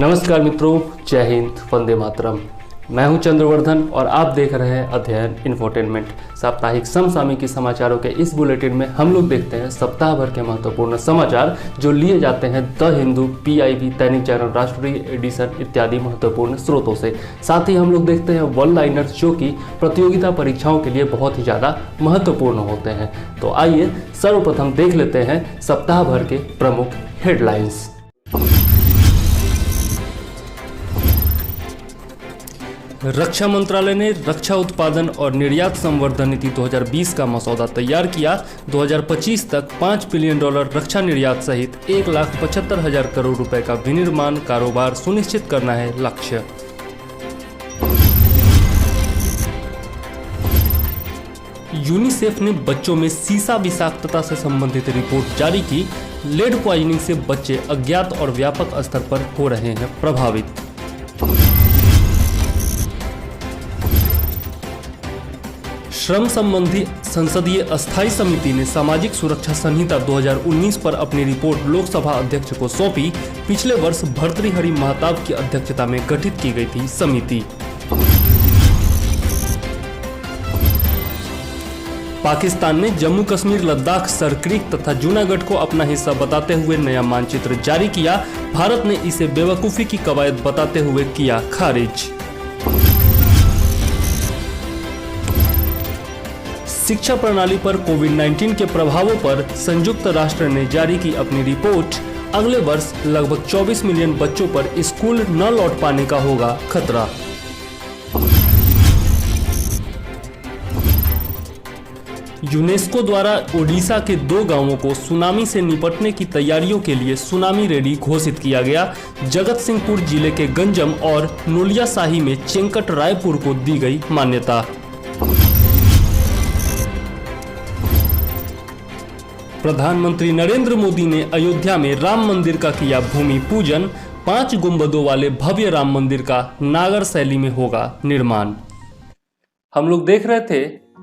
नमस्कार मित्रों, जय हिंद, वंदे मातरम। मैं हूं चंद्रवर्धन और आप देख रहे हैं अध्ययन इन्फोटेनमेंट। साप्ताहिक समसामयिकी समाचारों के इस बुलेटिन में हम लोग देखते हैं सप्ताह भर के महत्वपूर्ण समाचार जो लिए जाते हैं द हिंदू, PIB, दैनिक जागरण, राष्ट्रीय एडिशन इत्यादि महत्वपूर्ण स्रोतों से। साथ ही हम लोग देखते हैं वन लाइनर्स जो कि प्रतियोगिता परीक्षाओं के लिए बहुत ही ज़्यादा महत्वपूर्ण होते हैं। तो आइए सर्वप्रथम देख लेते हैं सप्ताह भर के प्रमुख हेडलाइंस। रक्षा मंत्रालय ने रक्षा उत्पादन और निर्यात संवर्धन नीति 2020 का मसौदा तैयार किया। 2025 तक $5 बिलियन रक्षा निर्यात सहित 1,75,000 करोड़ रुपए का विनिर्माण कारोबार सुनिश्चित करना है लक्ष्य। यूनिसेफ ने बच्चों में सीसा विषाक्तता से संबंधित रिपोर्ट जारी की। लेड पॉइजनिंग से बच्चे अज्ञात और व्यापक स्तर पर हो रहे हैं प्रभावित। श्रम संबंधी संसदीय अस्थायी समिति ने सामाजिक सुरक्षा संहिता 2019 पर अपनी रिपोर्ट लोकसभा अध्यक्ष को सौंपी। पिछले वर्ष भर्तृहरि महताब की अध्यक्षता में गठित की गई थी समिति। पाकिस्तान ने जम्मू कश्मीर, लद्दाख, सरक्रीक तथा जूनागढ़ को अपना हिस्सा बताते हुए नया मानचित्र जारी किया। भारत ने इसे बेवकूफी की कवायद बताते हुए किया खारिज। शिक्षा प्रणाली पर कोविड-19 के प्रभावों पर संयुक्त राष्ट्र ने जारी की अपनी रिपोर्ट। अगले वर्ष लगभग 24 मिलियन बच्चों पर स्कूल न लौट पाने का होगा खतरा। यूनेस्को द्वारा ओडिशा के 2 गांवों को सुनामी से निपटने की तैयारियों के लिए सुनामी रेडी घोषित किया गया। जगत सिंहपुर जिले के गंजम और नोलियाशाही में चेंकट रायपुर को दी गई मान्यता। प्रधानमंत्री नरेंद्र मोदी ने अयोध्या में राम मंदिर का किया भूमि पूजन। 5 गुंबदों वाले भव्य राम मंदिर का नागर शैली में होगा निर्माण। हम लोग देख रहे थे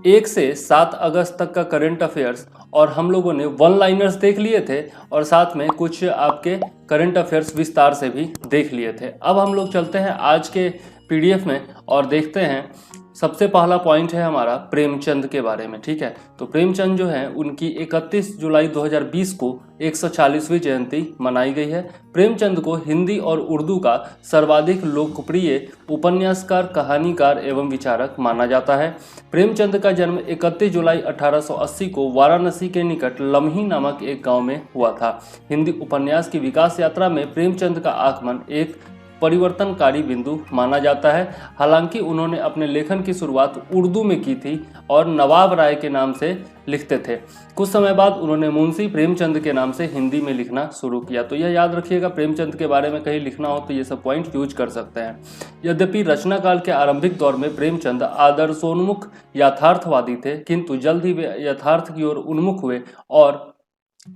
1 से 7 अगस्त तक का करंट अफेयर्स और हम लोगों ने वन लाइनर्स देख लिए थे और साथ में कुछ आपके करंट अफेयर्स विस्तार से भी देख लिए थे। अब हम लोग चलते हैं आज के PDF में और देखते हैं। सबसे पहला पॉइंट है हमारा प्रेमचंद के बारे में। ठीक है, तो प्रेमचंद जो है उनकी 31 जुलाई 2020 को 140वीं जयंती मनाई गई है। प्रेमचंद को हिंदी और उर्दू का सर्वाधिक लोकप्रिय उपन्यासकार, कहानीकार एवं विचारक माना जाता है। प्रेमचंद का जन्म 31 जुलाई 1880 को वाराणसी के निकट लम्ही नामक एक गांव में हुआ था। हिंदी उपन्यास की विकास यात्रा में प्रेमचंद का आगमन एक परिवर्तनकारी बिंदु माना जाता है। हालांकि उन्होंने अपने लेखन की शुरुआत उर्दू में की थी और नवाब राय के नाम से लिखते थे। कुछ समय बाद उन्होंने मुंशी प्रेमचंद के नाम से हिंदी में लिखना शुरू किया। तो यह याद रखिएगा, प्रेमचंद के बारे में कहीं लिखना हो तो ये सब पॉइंट यूज कर सकते हैं। यद्यपि रचना काल के आरंभिक दौर में प्रेमचंद आदर्शोन्मुख यथार्थवादी थे, किंतु जल्द ही वे यथार्थ की ओर उन्मुख हुए और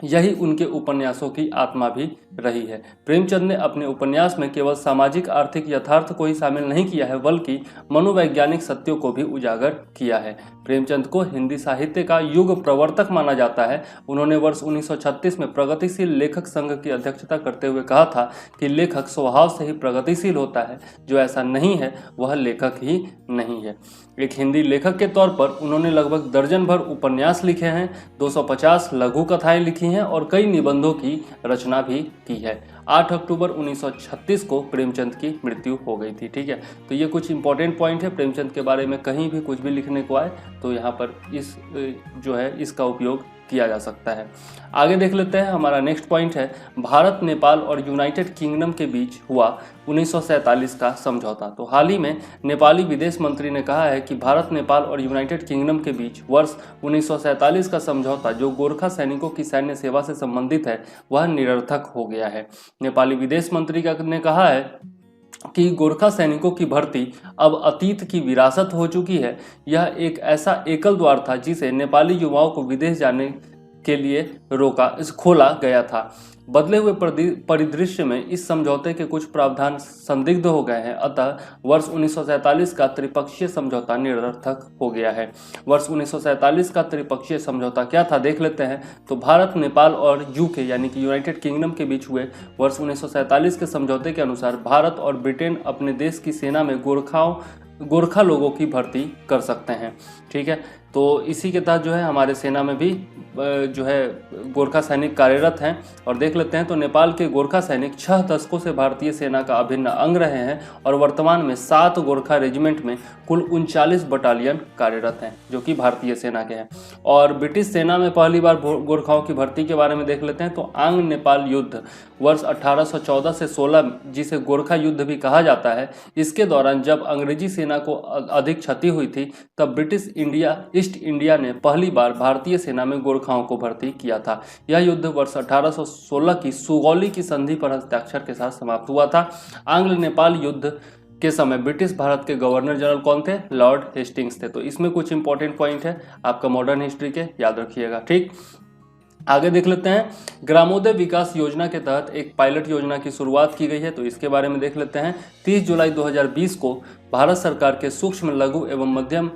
यही उनके उपन्यासों की आत्मा भी रही है। प्रेमचंद ने अपने उपन्यास में केवल सामाजिक आर्थिक यथार्थ को ही शामिल नहीं किया है, बल्कि मनोवैज्ञानिक सत्यों को भी उजागर किया है। प्रेमचंद को हिंदी साहित्य का युग प्रवर्तक माना जाता है। उन्होंने वर्ष 1936 में प्रगतिशील लेखक संघ की अध्यक्षता करते हुए कहा था कि लेखक स्वभाव से ही प्रगतिशील होता है, जो ऐसा नहीं है वह लेखक ही नहीं है। एक हिंदी लेखक के तौर पर उन्होंने लगभग दर्जन भर उपन्यास लिखे हैं, 250 लघु कथाएं लिखी हैं और कई निबंधों की रचना भी की है। 8 अक्टूबर 1936 को प्रेमचंद की मृत्यु हो गई थी। ठीक है, तो ये कुछ इंपॉर्टेंट पॉइंट है। प्रेमचंद के बारे में कहीं भी कुछ भी लिखने को आए तो यहाँ पर इस जो है इसका उपयोग किया जा सकता है। आगे देख लेते हैं। हमारा नेक्स्ट पॉइंट है भारत, नेपाल और यूनाइटेड किंगडम के बीच हुआ 1947 का समझौता। तो हाल ही में नेपाली विदेश मंत्री ने कहा है कि भारत, नेपाल और यूनाइटेड किंगडम के बीच वर्ष 1947 का समझौता जो गोरखा सैनिकों की सैन्य सेवा से संबंधित है वह निरर्थक हो गया है। नेपाली विदेश मंत्री ने कहा है कि गोरखा सैनिकों की भर्ती अब अतीत की विरासत हो चुकी है। यह एक ऐसा एकल द्वार था जिसे नेपाली युवाओं को विदेश जाने के लिए खोला गया था। बदले हुए परिदृश्य में इस समझौते के कुछ प्रावधान संदिग्ध हो गए हैं, अतः वर्ष 1947 का त्रिपक्षीय समझौता निरर्थक हो गया है। वर्ष 1947 का त्रिपक्षीय समझौता क्या था देख लेते हैं। तो भारत, नेपाल और यूके यानी कि यूनाइटेड किंगडम के बीच हुए वर्ष 1947 के समझौते के अनुसार भारत और ब्रिटेन अपने देश की सेना में गोरखा लोगों की भर्ती कर सकते हैं। ठीक है, तो इसी के तहत जो है हमारे सेना में भी जो है गोरखा सैनिक कार्यरत हैं। और देख लेते हैं तो नेपाल के गोरखा सैनिक 6 दशकों से भारतीय सेना का अभिन्न अंग रहे हैं और वर्तमान में 7 गोरखा रेजिमेंट में कुल 39 बटालियन कार्यरत हैं जो कि भारतीय सेना के हैं। और ब्रिटिश सेना में पहली बार गोरखाओं की भर्ती के बारे में देख लेते हैं तो आंग नेपाल युद्ध वर्ष 1814 से 16, जिसे गोरखा युद्ध भी कहा जाता है, इसके दौरान जब अंग्रेजी सेना को अधिक क्षति हुई थी तब ब्रिटिश ईस्ट इंडिया ने पहली बार भारतीय सेना में गोरखाओं को भर्ती किया था। यह युद्ध वर्ष 1816 की सुगौली की संधि पर हस्ताक्षर के साथ समाप्त हुआ था। आंग्ल नेपाल युद्ध के समय ब्रिटिश भारत के गवर्नर जनरल कौन थे? लॉर्ड हेस्टिंग्स थे। तो इसमें कुछ इंपॉर्टेंट पॉइंट है आपका मॉडर्न हिस्ट्री के, याद रखिएगा। ठीक, आगे देख लेते हैं। ग्रामोदय विकास योजना के तहत एक पायलट योजना की शुरुआत की गई है, तो इसके बारे में देख लेते हैं। 30 जुलाई 2020 को भारत सरकार के सूक्ष्म लघु एवं मध्यम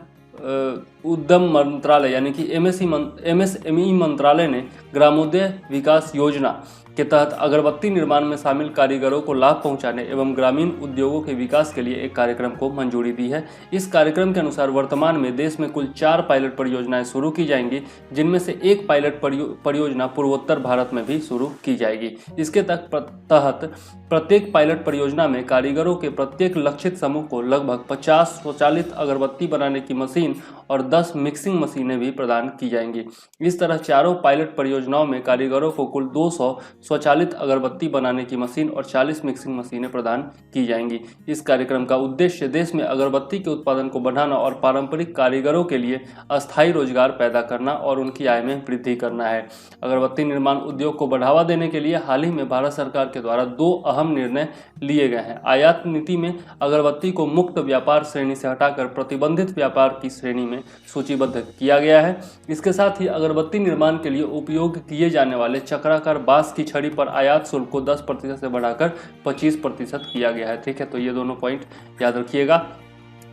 उद्यम मंत्रालय यानी कि MSME मंत्रालय ने ग्रामोदय विकास योजना के तहत अगरबत्ती निर्माण में शामिल कारीगरों को लाभ पहुंचाने एवं ग्रामीण उद्योगों के विकास के लिए एक कार्यक्रम को मंजूरी दी है। इस कार्यक्रम के अनुसार वर्तमान में देश में कुल 4 पायलट परियोजनाएं शुरू की जाएंगी, जिनमें से एक पायलट परियोजना पूर्वोत्तर भारत में भी शुरू की जाएगी। इसके तहत प्रत्येक पायलट परियोजना में कारीगरों के प्रत्येक लक्षित समूह को लगभग 50 स्वचालित अगरबत्ती बनाने की मशीन और 10 मिक्सिंग मशीनें भी प्रदान की जाएंगी। इस तरह चारों पायलट परियोजनाओं में कारीगरों को कुल 200 स्वचालित अगरबत्ती बनाने की मशीन और 40 मिक्सिंग मशीनें प्रदान की जाएंगी। इस कार्यक्रम का उद्देश्य देश में अगरबत्ती के उत्पादन को बढ़ाना और पारंपरिक कारीगरों के लिए अस्थायी रोजगार पैदा करना और उनकी आय में वृद्धि करना है। अगरबत्ती निर्माण उद्योग को बढ़ावा देने के लिए हाल ही में भारत सरकार के द्वारा 2 अहम निर्णय लिए गए हैं। आयात नीति में अगरबत्ती को मुक्त व्यापार श्रेणी से हटाकर प्रतिबंधित व्यापार की श्रेणी में सूचीबद्ध किया गया है। इसके साथ ही अगरबत्ती निर्माण के लिए उपयोग किए जाने वाले चक्राकार बांस की छड़ी पर आयात शुल्क को 10% से बढ़ाकर 25% किया गया है। ठीक है, तो ये दोनों पॉइंट याद रखिएगा।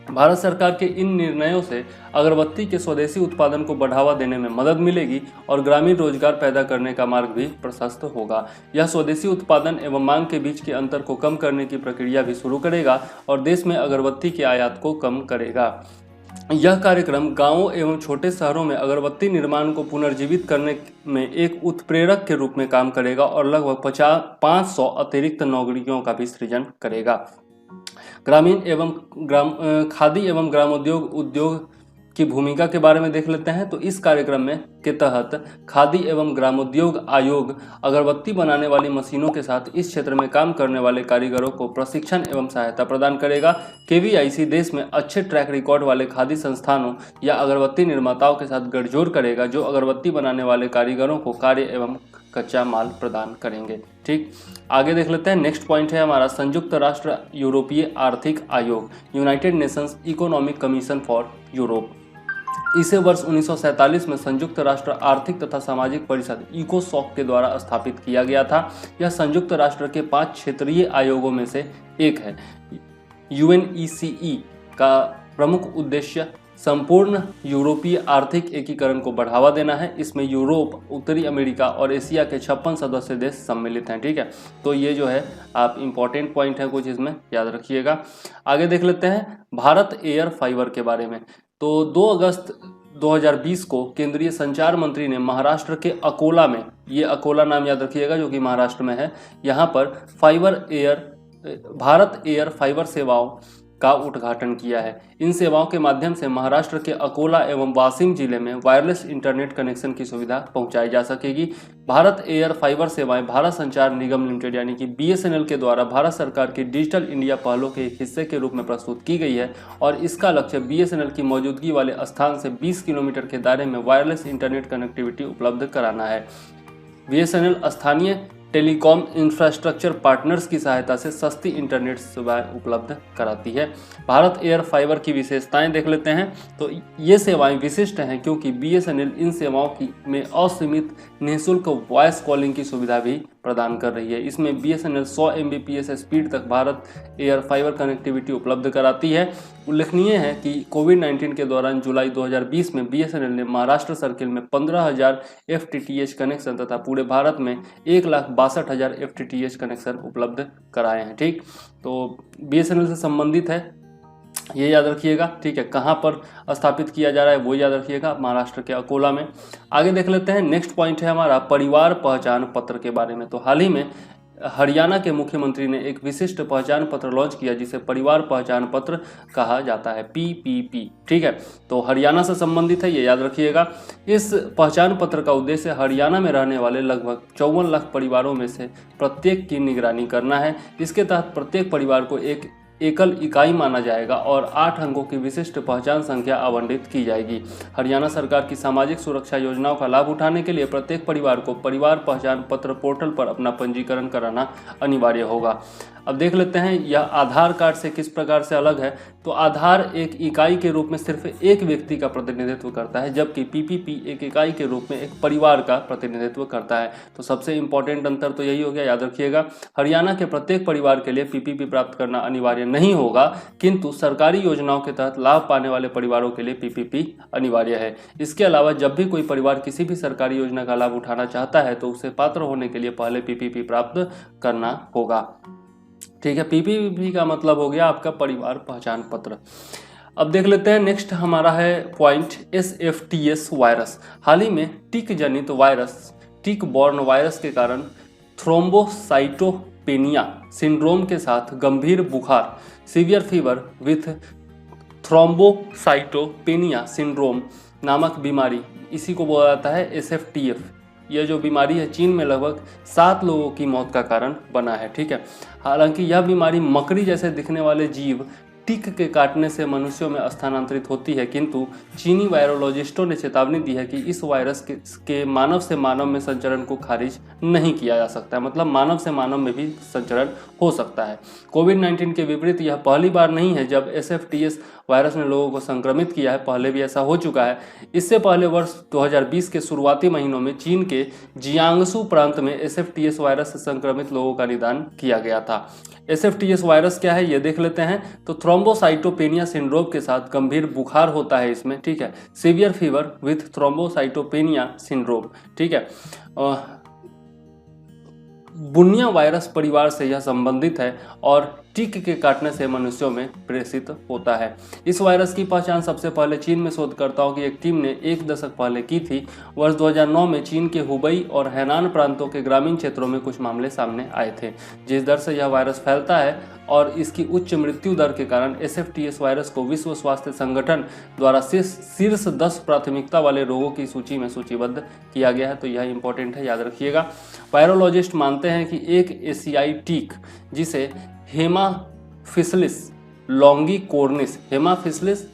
भारत सरकार के इन निर्णयों से अगरबत्ती के स्वदेशी उत्पादन को बढ़ावा देने में मदद मिलेगी और ग्रामीण रोजगार पैदा करने का मार्ग भी प्रशस्त होगा। यह स्वदेशी उत्पादन एवं मांग के बीच के अंतर को कम करने की प्रक्रिया भी शुरू करेगा और देश में अगरबत्ती के आयात को कम करेगा। यह कार्यक्रम गांवों एवं छोटे शहरों में अगरबत्ती निर्माण को पुनर्जीवित करने में एक उत्प्रेरक के रूप में काम करेगा और लगभग 500 अतिरिक्त नौकरियों का भी सृजन करेगा। ग्रामीण एवं खादी एवं ग्रामोद्योग की भूमिका के बारे में देख लेते हैं। तो इस कार्यक्रम के तहत खादी एवं ग्रामोद्योग आयोग अगरबत्ती बनाने वाली मशीनों के साथ इस क्षेत्र में काम करने वाले कारीगरों को प्रशिक्षण एवं सहायता प्रदान करेगा। KVIC देश में अच्छे ट्रैक रिकॉर्ड वाले खादी संस्थानों या अगरबत्ती निर्माताओं के साथ गठजोड़ करेगा जो अगरबत्ती बनाने वाले कारीगरों को कार्य एवं कच्चा माल प्रदान करेंगे। ठीक, आगे देख लेते हैं। नेक्स्ट पॉइंट है हमारा संयुक्त राष्ट्र यूरोपीय आर्थिक आयोग, United Nations economic commission for Europe. इसे वर्ष 1947 में संयुक्त राष्ट्र आर्थिक तथा सामाजिक परिषद इकोसॉक के द्वारा स्थापित किया गया था। यह संयुक्त राष्ट्र के 5 क्षेत्रीय आयोगों में से एक है। UNECE का प्रमुख उद्देश्य संपूर्ण यूरोपीय आर्थिक एकीकरण को बढ़ावा देना है। इसमें यूरोप, उत्तरी अमेरिका और एशिया के 56 सदस्य देश सम्मिलित हैं। ठीक है, तो ये जो है आप इंपॉर्टेंट पॉइंट है कुछ इसमें याद रखिएगा। आगे देख लेते हैं भारत एयर फाइबर के बारे में। तो 2 अगस्त 2020 को केंद्रीय संचार मंत्री ने महाराष्ट्र के अकोला में, ये अकोला नाम याद रखिएगा जो कि महाराष्ट्र में है, यहाँ पर भारत एयर फाइबर सेवाओं का उद्घाटन किया है। इन सेवाओं के माध्यम से महाराष्ट्र के अकोला एवं वाशिम जिले में वायरलेस इंटरनेट कनेक्शन की सुविधा पहुंचाई जा सकेगी। भारत एयर फाइबर सेवाएं भारत संचार निगम लिमिटेड यानी कि BSNL के द्वारा भारत सरकार की डिजिटल इंडिया पहलों के एक हिस्से के रूप में प्रस्तुत की गई है और इसका लक्ष्य BSNL की मौजूदगी वाले स्थान से 20 किलोमीटर के दायरे में वायरलेस इंटरनेट कनेक्टिविटी उपलब्ध कराना है। BSNL स्थानीय टेलीकॉम इंफ्रास्ट्रक्चर पार्टनर्स की सहायता से सस्ती इंटरनेट सेवाएं उपलब्ध कराती है। भारत एयर फाइबर की विशेषताएं देख लेते हैं। तो ये सेवाएं विशिष्ट हैं क्योंकि बीएसएनएल इन सेवाओं की में असीमित निःशुल्क वॉइस कॉलिंग की सुविधा भी प्रदान कर रही है। इसमें बीएसएनएल 100 Mbps स्पीड तक भारत एयर फाइबर कनेक्टिविटी उपलब्ध कराती है। उल्लेखनीय है कि कोविड-19 के दौरान जुलाई 2020 में बीएसएनएल ने महाराष्ट्र सर्किल में 15,000 FTTH कनेक्शन तथा पूरे भारत में 1,62,000 FTTH कनेक्शन उपलब्ध कराए हैं। ठीक, तो बीएसएनएल से संबंधित है, ये याद रखिएगा। ठीक है, कहाँ पर स्थापित किया जा रहा है वो याद रखिएगा, महाराष्ट्र के अकोला में। आगे देख लेते हैं, नेक्स्ट पॉइंट है हमारा परिवार पहचान पत्र के बारे में। तो हाल ही में हरियाणा के मुख्यमंत्री ने एक विशिष्ट पहचान पत्र लॉन्च किया जिसे परिवार पहचान पत्र कहा जाता है, PPP। ठीक है, तो हरियाणा से संबंधित है, ये याद रखिएगा। इस पहचान पत्र का उद्देश्य हरियाणा में रहने वाले लगभग 54 लाख परिवारों में से प्रत्येक की निगरानी करना है। इसके तहत प्रत्येक परिवार को एक एकल इकाई माना जाएगा और 8 अंकों की विशिष्ट पहचान संख्या आवंटित की जाएगी। हरियाणा सरकार की सामाजिक सुरक्षा योजनाओं का लाभ उठाने के लिए प्रत्येक परिवार को परिवार पहचान पत्र पोर्टल पर अपना पंजीकरण कराना अनिवार्य होगा। अब देख लेते हैं यह आधार कार्ड से किस प्रकार से अलग है। तो आधार एक इकाई के रूप में सिर्फ एक व्यक्ति का प्रतिनिधित्व करता है, जबकि पीपीपी एक इकाई के रूप में एक परिवार का प्रतिनिधित्व करता है। तो सबसे इंपॉर्टेंट अंतर तो यही हो गया, याद रखिएगा। हरियाणा के प्रत्येक परिवार के लिए पीपीपी प्राप्त करना अनिवार्य नहीं होगा, किंतु सरकारी योजनाओं के तहत लाभ पाने वाले परिवारों के लिए पीपीपी अनिवार्य है। इसके अलावा जब भी कोई परिवार किसी भी सरकारी योजना का लाभ उठाना चाहता है तो उसे पात्र होने के लिए पहले पीपीपी प्राप्त करना होगा। ठीक है, पीपीपी का मतलब हो गया आपका परिवार पहचान पत्र। अब देख लेते हैं नेक्स्ट हमारा है पॉइंट SFTS वायरस। हाल ही में टिक जनित वायरस, टिक बॉर्न वायरस के कारण थ्रोम्बोसाइटोपेनिया सिंड्रोम के साथ गंभीर बुखार, severe fever with thrombocytopenia syndrome नामक बीमारी, इसी को बोला जाता है SFTF। यह जो बीमारी है चीन में लगभग 7 लोगों की मौत का कारण बना है। ठीक है, हालांकि यह बीमारी मकड़ी जैसे दिखने वाले जीव टिक के काटने से मनुष्यों में स्थानांतरित होती है, किंतु चीनी वायरोलॉजिस्टों ने चेतावनी दी है कि इस वायरस के मानव से मानव में संचरण को खारिज नहीं किया जा सकता है, मतलब मानव से मानव में भी संचरण हो सकता है। कोविड-19 के विपरीत यह पहली बार नहीं है जब SFTS वायरस ने लोगों को संक्रमित किया है, पहले भी ऐसा हो चुका है। इससे पहले वर्ष 2020 के शुरुआती महीनों में चीन के जियांगसू प्रांत में SFTS वायरस से संक्रमित लोगों का निदान किया गया था। SFTS वायरस क्या है ये देख लेते हैं। तो थ्रोम्बोसाइटोपेनिया सिंड्रोम के साथ गंभीर बुखार होता है इसमें। ठीक है, severe fever with thrombocytopenia syndrome. ठीक है, बुनिया वायरस परिवार से यह संबंधित है और टिक के काटने से मनुष्यों में प्रेषित होता है। इस वायरस की पहचान सबसे पहले चीन में शोधकर्ताओं की एक टीम ने 1 दशक पहले की थी। वर्ष 2009 में चीन के हुबई और हैनान प्रांतों के ग्रामीण क्षेत्रों में कुछ मामले सामने आए थे। जिस दर से यह वायरस फैलता है और इसकी उच्च मृत्यु दर के कारण SFTS वायरस को विश्व स्वास्थ्य संगठन द्वारा शीर्ष 10 प्राथमिकता वाले रोगों की सूची में सूचीबद्ध किया गया है। तो यह इंपॉर्टेंट है, याद रखिएगा। वायरोलॉजिस्ट मानते हैं कि एक एशियाई टिक जिसे हेमाफिसलिस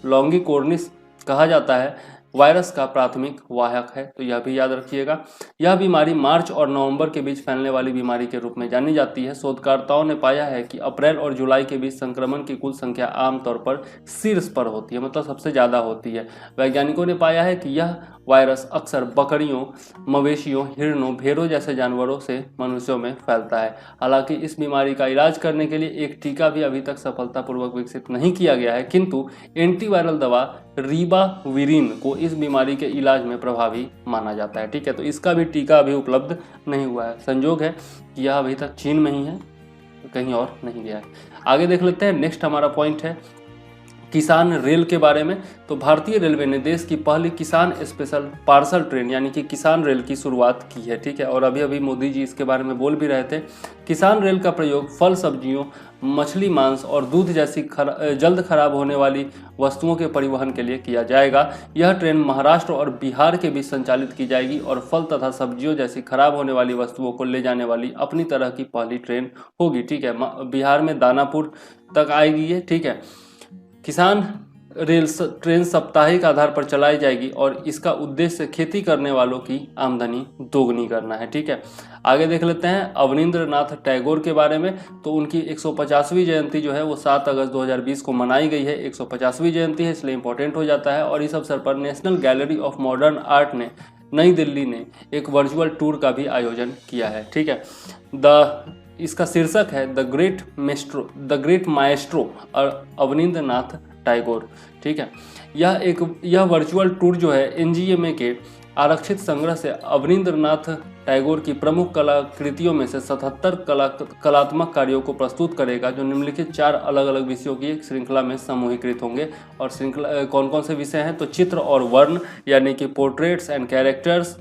लॉन्गिकोर्निस कहा जाता है वायरस का प्राथमिक वाहक है। तो यह भी याद रखिएगा। यह बीमारी मार्च और नवंबर के बीच फैलने वाली बीमारी के रूप में जानी जाती है। शोधकर्ताओं ने पाया है कि अप्रैल और जुलाई के बीच संक्रमण की कुल संख्या आमतौर पर शीर्ष पर होती है, मतलब सबसे ज़्यादा होती है। वैज्ञानिकों ने पाया है कि यह वायरस अक्सर बकरियों, मवेशियों, हिरणों, भेड़ों जैसे जानवरों से मनुष्यों में फैलता है। हालांकि इस बीमारी का इलाज करने के लिए एक टीका भी अभी तक सफलतापूर्वक विकसित नहीं किया गया है, किंतु एंटीवायरल दवा रिबाविरिन को इस बीमारी के इलाज में प्रभावी माना जाता है। ठीक है, तो इसका भी टीका अभी उपलब्ध नहीं हुआ है। संयोग है कि यह अभी तक चीन में ही है, कहीं और नहीं गया है। आगे देख लेते हैं। नेक्स्ट हमारा पॉइंट है किसान रेल के बारे में। तो भारतीय रेलवे ने देश की पहली किसान स्पेशल पार्सल ट्रेन यानी कि किसान रेल की शुरुआत की है। ठीक है, और अभी अभी मोदी जी इसके बारे में बोल भी रहे थे। किसान रेल का प्रयोग फल, सब्जियों, मछली, मांस और दूध जैसी जल्द खराब होने वाली वस्तुओं के परिवहन के लिए किया जाएगा। यह ट्रेन महाराष्ट्र और बिहार के बीच संचालित की जाएगी और फल तथा सब्जियों जैसी खराब होने वाली वस्तुओं को ले जाने वाली अपनी तरह की पहली ट्रेन होगी। ठीक है, बिहार में दानापुर तक आएगी ये। ठीक है, किसान ट्रेन साप्ताहिक आधार पर चलाई जाएगी और इसका उद्देश्य खेती करने वालों की आमदनी दोगुनी करना है। ठीक है, आगे देख लेते हैं अवनींद्रनाथ टैगोर के बारे में। तो उनकी 150वीं जयंती जो है वो 7 अगस्त 2020 को मनाई गई है। 150वीं जयंती है इसलिए इंपॉर्टेंट हो जाता है। और इस अवसर पर national gallery of modern art ने नई दिल्ली ने एक वर्चुअल टूर का भी आयोजन किया है। ठीक है, इसका शीर्षक है the great Maestro Abanindranath Tagore. ठीक है, यह वर्चुअल टूर जो है एनजीएमए के आरक्षित संग्रह से अवनींद्रनाथ टैगोर की प्रमुख कलाकृतियों में से 77 कलात्मक कार्यों को प्रस्तुत करेगा, जो निम्नलिखित 4 अलग अलग विषयों की एक श्रृंखला में समूहीकृत होंगे। और श्रृंखला कौन कौन से विषय हैं? तो चित्र और वर्ण यानी कि पोर्ट्रेट्स एंड कैरेक्टर्स,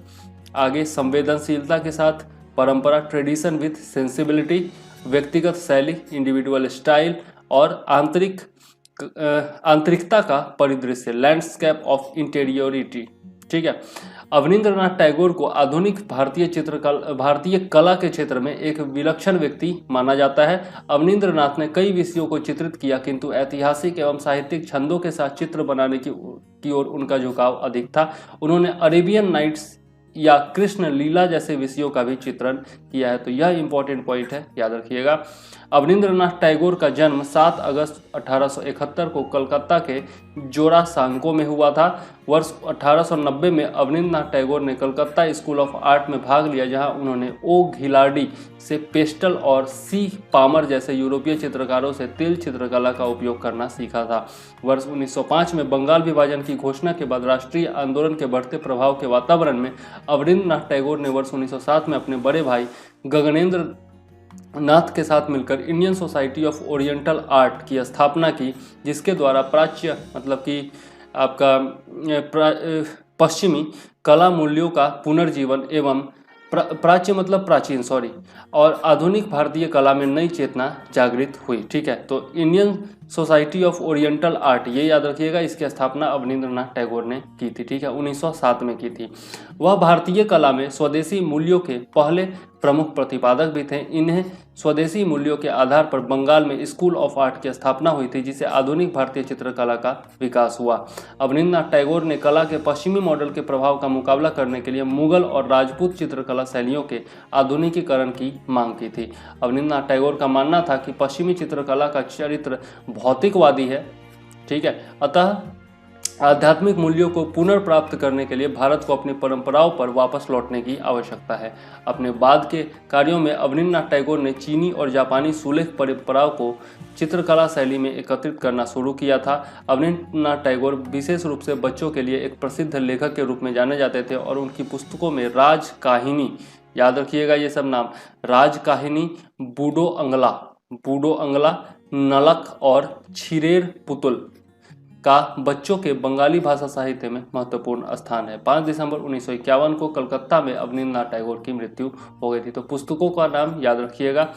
आगे संवेदनशीलता के साथ, परंपरा ट्रेडिशन विथ सेंसिबिलिटी, व्यक्तिगत शैली इंडिविजुअल स्टाइल, और आंतरिकता का परिदृश्य लैंडस्केप ऑफ इंटीरियोरिटी। ठीक है, अवनींद्रनाथ टैगोर को आधुनिक भारतीय कला के क्षेत्र में एक विलक्षण व्यक्ति माना जाता है। अवनींद्रनाथ ने कई विषयों को चित्रित किया, किंतु ऐतिहासिक एवं साहित्यिक छंदों के साथ चित्र बनाने की ओर उनका झुकाव अधिक था। उन्होंने अरेबियन नाइट्स या कृष्ण लीला जैसे विषयों का भी चित्रण किया है। तो यह इंपॉर्टेंट पॉइंट है, याद रखिएगा। अवनींद्रनाथ टैगोर का जन्म 7 अगस्त 1871 को कलकत्ता के जोरासांको में हुआ था। वर्ष 1890 में अवनींद्रनाथ टैगोर ने कलकत्ता स्कूल ऑफ आर्ट में भाग लिया, जहां उन्होंने ओ घिलाडी से पेस्टल और सी पामर जैसे यूरोपीय चित्रकारों से तिल चित्रकला का उपयोग करना सीखा था। वर्ष 1905 में बंगाल विभाजन की घोषणा के बाद राष्ट्रीय आंदोलन के बढ़ते प्रभाव के वातावरण में अवनींद्रनाथ टैगोर ने वर्ष 1907 में अपने बड़े भाई गगनेंद्र नाथ के साथ मिलकर Indian society of oriental art की स्थापना की, जिसके द्वारा प्राच्य मतलब कि आपका पश्चिमी कला मूल्यों का पुनर्जीवन एवं प्राच्य मतलब प्राचीन और आधुनिक भारतीय कला में नई चेतना जागृत हुई। ठीक है, तो Indian society of oriental art, ये याद रखिएगा, इसकी स्थापना अवनींद्रनाथ टैगोर ने की थी। ठीक है, 1907 में की थी। वह भारतीय कला में स्वदेशी मूल्यों के पहले प्रमुख प्रतिपादक भी थे। इन्हें स्वदेशी मूल्यों के आधार पर बंगाल में स्कूल ऑफ आर्ट की स्थापना हुई थी, जिससे आधुनिक भारतीय चित्रकला का विकास हुआ। अवनींद्रनाथ टैगोर ने कला के पश्चिमी मॉडल के प्रभाव का मुकाबला करने के लिए मुगल और राजपूत चित्रकला शैलियों के आधुनिकीकरण की मांग की थी। अवनींद्रनाथ टैगोर का मानना था कि पश्चिमी चित्रकला का चरित्र भौतिकवादी है। ठीक है, अतः आध्यात्मिक मूल्यों को पुनर्प्राप्त करने के लिए भारत को अपनी परंपराओं पर वापस लौटने की आवश्यकता है। अपने बाद के कार्यों में अवनींद्रनाथ टैगोर ने चीनी और जापानी सुलेख परंपराओं को चित्रकला शैली में एकत्रित करना शुरू किया था। अवनींद्रनाथ टैगोर विशेष रूप से बच्चों के लिए एक प्रसिद्ध लेखक के रूप में जाने जाते थे और उनकी पुस्तकों में राज काहिनी, याद रखिएगा ये सब नाम, राज काहिनी, बूडो अंगला, नलक और छिरेर पुतुल का बच्चों के बंगाली भाषा साहित्य में महत्वपूर्ण स्थान है। 5 दिसंबर 1951 को कलकत्ता में अवनींद्रनाथ टैगोर की मृत्यु हो गई थी। तो पुस्तकों का नाम याद रखिएगा।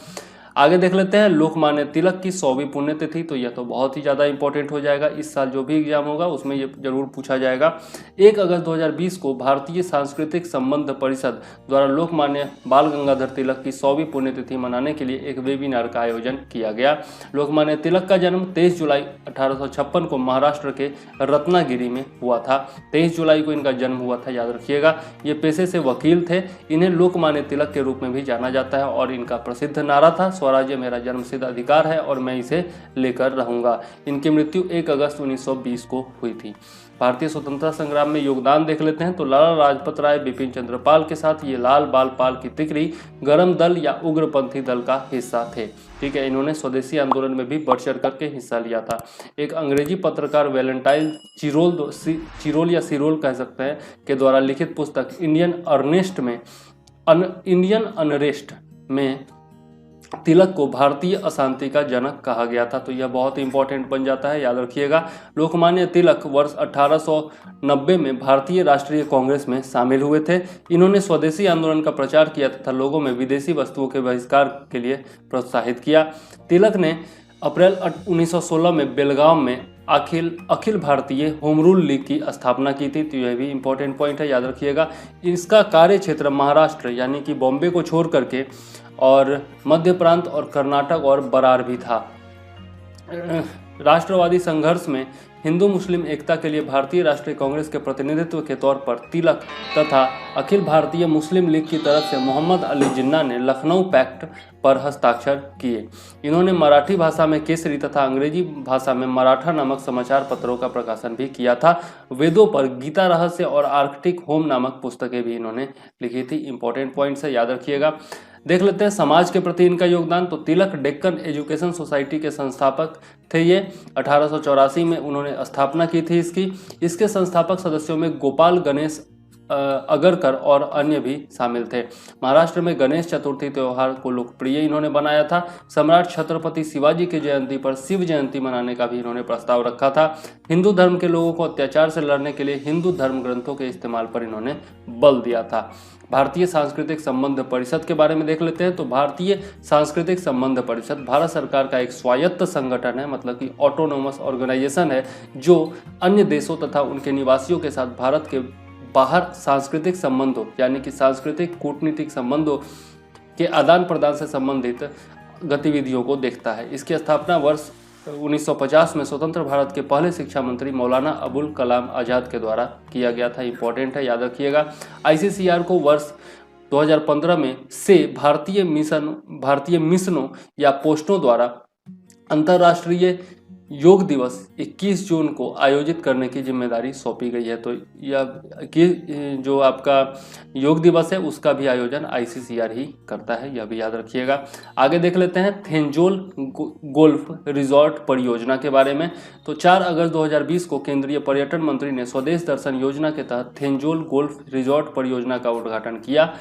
आगे देख लेते हैं लोकमान्य तिलक की 100वीं पुण्यतिथि। तो यह तो बहुत ही ज़्यादा इंपॉर्टेंट हो जाएगा, इस साल जो भी एग्जाम होगा उसमें ये जरूर पूछा जाएगा। 1 अगस्त 2020 को भारतीय सांस्कृतिक संबंध परिषद द्वारा लोकमान्य बाल गंगाधर तिलक की 100वीं पुण्यतिथि मनाने के लिए एक वेबिनार का आयोजन किया गया। लोकमान्य तिलक का जन्म 23 जुलाई 1856 को महाराष्ट्र के रत्नागिरी में हुआ था। 23 जुलाई को इनका जन्म हुआ था, याद रखिएगा। ये पेशे से वकील थे। इन्हें लोकमान्य तिलक के रूप में भी जाना जाता है और इनका प्रसिद्ध नारा था, स्वराज्य मेरा जन्मसिद्ध अधिकार है और मैं इसे लेकर रहूंगा। इनकी मृत्यु 1 अगस्त 1920 को हुई थी। भारतीय स्वतंत्रता संग्राम में योगदान देख लेते हैं। तो लाला लाजपत राय बिपिन चंद्र पाल के साथ ये लाल बाल पाल की तिकड़ी गरम दल या उग्रपंथी दल का हिस्सा थे। ठीक है, इन्होंने स्वदेशी आंदोलन में भी बढ़ चढ़ करके हिस्सा लिया था। एक अंग्रेजी पत्रकार वैलेंटाइन चिरोल या सिरोल कह सकते हैं के द्वारा लिखित पुस्तक इंडियन अनरेस्ट में तिलक को भारतीय अशांति का जनक कहा गया था। तो यह बहुत इंपॉर्टेंट बन जाता है, याद रखिएगा। लोकमान्य तिलक वर्ष 1890 में भारतीय राष्ट्रीय कांग्रेस में शामिल हुए थे। इन्होंने स्वदेशी आंदोलन का प्रचार किया तथा लोगों में विदेशी वस्तुओं के बहिष्कार के लिए प्रोत्साहित किया। तिलक ने अप्रैल 1916 में बेलगाम में Akhil Bharatiya home rule league की स्थापना की थी। तो यह भी इंपॉर्टेंट पॉइंट है, याद रखिएगा। इसका कार्य क्षेत्र महाराष्ट्र यानी कि बॉम्बे को छोड़ करके और मध्य प्रांत और कर्नाटक और बरार भी था। राष्ट्रवादी संघर्ष में हिंदू मुस्लिम एकता के लिए भारतीय राष्ट्रीय कांग्रेस के प्रतिनिधित्व के तौर पर तिलक तथा अखिल भारतीय मुस्लिम लीग की तरफ से मोहम्मद अली जिन्ना ने लखनऊ पैक्ट पर हस्ताक्षर किए। इन्होंने मराठी भाषा में केसरी तथा अंग्रेजी भाषा में मराठा नामक समाचार पत्रों का प्रकाशन भी किया था। वेदों पर गीता रहस्य और आर्कटिक होम नामक पुस्तकें भी इन्होंने लिखी थी। इंपॉर्टेंट पॉइंट्स है, याद रखिएगा। देख लेते हैं समाज के प्रति इनका योगदान। तो तिलक डेक्कन एजुकेशन सोसाइटी के संस्थापक थे। ये 1884 में उन्होंने स्थापना की थी इसके संस्थापक सदस्यों में गोपाल गणेश अगरकर और अन्य भी शामिल थे। महाराष्ट्र में गणेश चतुर्थी त्यौहार को लोकप्रिय इन्होंने बनाया था। सम्राट छत्रपति शिवाजी की जयंती पर शिव जयंती मनाने का भी इन्होंने प्रस्ताव रखा था। हिंदू धर्म के लोगों को अत्याचार से लड़ने के लिए हिंदू धर्म ग्रंथों के इस्तेमाल पर इन्होंने बल दिया था। भारतीय सांस्कृतिक संबंध परिषद के बारे में देख लेते हैं। तो भारतीय सांस्कृतिक संबंध परिषद भारत सरकार का एक स्वायत्त संगठन है, मतलब कि ऑटोनोमस ऑर्गेनाइजेशन है, जो अन्य देशों तथा उनके निवासियों के साथ भारत के बाहर सांस्कृतिक संबंधों यानी कि सांस्कृतिक कूटनीतिक संबंधों के आदान प्रदान से संबंधित गतिविधियों को देखता है। इसकी स्थापना वर्ष 1950 में स्वतंत्र भारत के पहले शिक्षा मंत्री मौलाना अबुल कलाम आज़ाद के द्वारा किया गया था। इंपॉर्टेंट है, याद रखिएगा। ICCR को वर्ष 2015 में से भारतीय मिशनों या पोस्टों द्वारा अंतर्राष्ट्रीय योग दिवस 21 जून को आयोजित करने की जिम्मेदारी सौंपी गई है। तो यह जो आपका योग दिवस है उसका भी आयोजन ICCR ही करता है, यह भी याद रखिएगा। आगे देख लेते हैं थेंजोल गोल्फ रिजॉर्ट परियोजना के बारे में। तो 4 अगस्त 2020 को केंद्रीय पर्यटन मंत्री ने स्वदेश दर्शन योजना के तहत थेंजोल गोल्फ रिजॉर्ट परियोजना का उद्घाटन किया।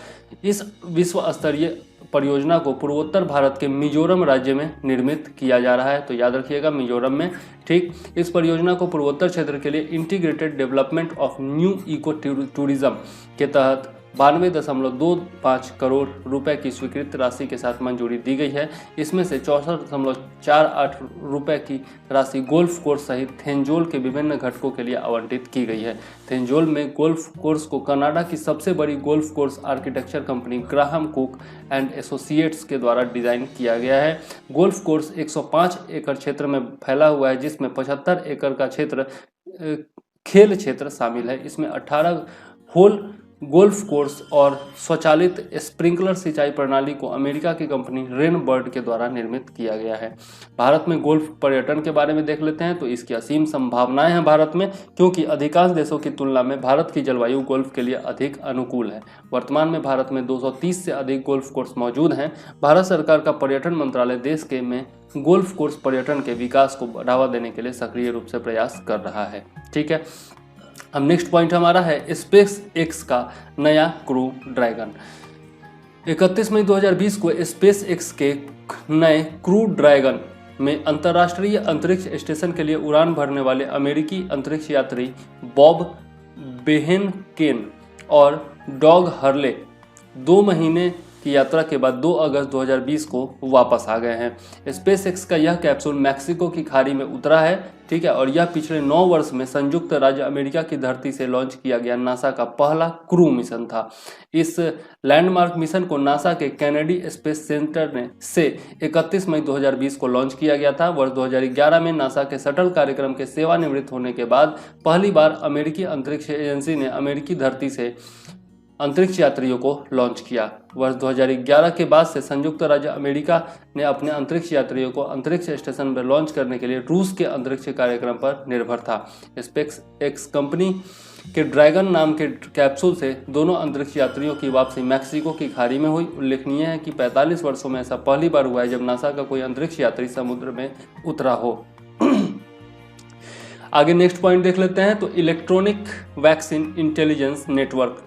इस विश्व स्तरीय परियोजना को पूर्वोत्तर भारत के मिजोरम राज्य में निर्मित किया जा रहा है। तो याद रखिएगा, मिजोरम में। ठीक, इस परियोजना को पूर्वोत्तर क्षेत्र के लिए integrated development of new eco tourism के तहत 92.25 करोड़ रुपए की स्वीकृत राशि के साथ मंजूरी दी गई है। इसमें से 64.48 रुपए की राशि गोल्फ कोर्स सहित थेंजोल के विभिन्न घटकों के लिए आवंटित की गई है। थेंजोल में गोल्फ कोर्स को कनाडा की सबसे बड़ी golf course architecture company Graham cook and associates के द्वारा डिजाइन किया गया है। गोल्फ कोर्स 105 एकड़ क्षेत्र में फैला हुआ है, जिसमें 75 एकड़ का क्षेत्र खेल क्षेत्र शामिल है। इसमें 18 होल गोल्फ कोर्स और स्वचालित स्प्रिंकलर सिंचाई प्रणाली को अमेरिका की कंपनी रेन बर्ड के द्वारा निर्मित किया गया है। भारत में गोल्फ पर्यटन के बारे में देख लेते हैं। तो इसकी असीम संभावनाएं हैं भारत में, क्योंकि अधिकांश देशों की तुलना में भारत की जलवायु गोल्फ के लिए अधिक अनुकूल है। वर्तमान में भारत में 230 से अधिक गोल्फ कोर्स मौजूद हैं। भारत सरकार का पर्यटन मंत्रालय देश के में गोल्फ कोर्स पर्यटन के विकास को बढ़ावा देने के लिए सक्रिय रूप से प्रयास कर रहा है। ठीक है, अब नेक्स्ट पॉइंट हमारा है स्पेस एक्स का नया क्रू ड्रैगन। 31 मई 2020 को स्पेस एक्स के नए क्रू ड्रैगन में अंतर्राष्ट्रीय अंतरिक्ष स्टेशन के लिए उड़ान भरने वाले अमेरिकी अंतरिक्ष यात्री बॉब बेहेनकेन और डॉग हर्ले 2 महीने की यात्रा के बाद 2 अगस्त 2020 को वापस आ गए हैं। स्पेस एक्स का यह कैप्सूल मैक्सिको की खाड़ी में उतरा है। ठीक है, और यह पिछले 9 वर्ष में संयुक्त राज्य अमेरिका की धरती से लॉन्च किया गया नासा का पहला क्रू मिशन था। इस लैंडमार्क मिशन को नासा के कैनेडी स्पेस सेंटर ने से 31 मई 2020 को लॉन्च किया गया था। वर्ष 2011 में नासा के शटल कार्यक्रम के सेवानिवृत्त होने के बाद पहली बार अमेरिकी अंतरिक्ष एजेंसी ने अमेरिकी धरती से अंतरिक्ष यात्रियों को लॉन्च किया। वर्ष 2011 के बाद से संयुक्त राज्य अमेरिका ने अपने अंतरिक्ष यात्रियों को अंतरिक्ष स्टेशन पर लॉन्च करने के लिए रूस के अंतरिक्ष कार्यक्रम पर निर्भर था। स्पेस एक्स कंपनी के ड्रैगन नाम के कैप्सूल से दोनों अंतरिक्ष यात्रियों की वापसी मैक्सिको की खाड़ी में हुई। उल्लेखनीय है कि 45 वर्षों में ऐसा पहली बार हुआ है जब नासा का कोई अंतरिक्ष यात्री समुद्र में उतरा हो। आगे नेक्स्ट पॉइंट देख लेते हैं। तो electronic vaccine intelligence network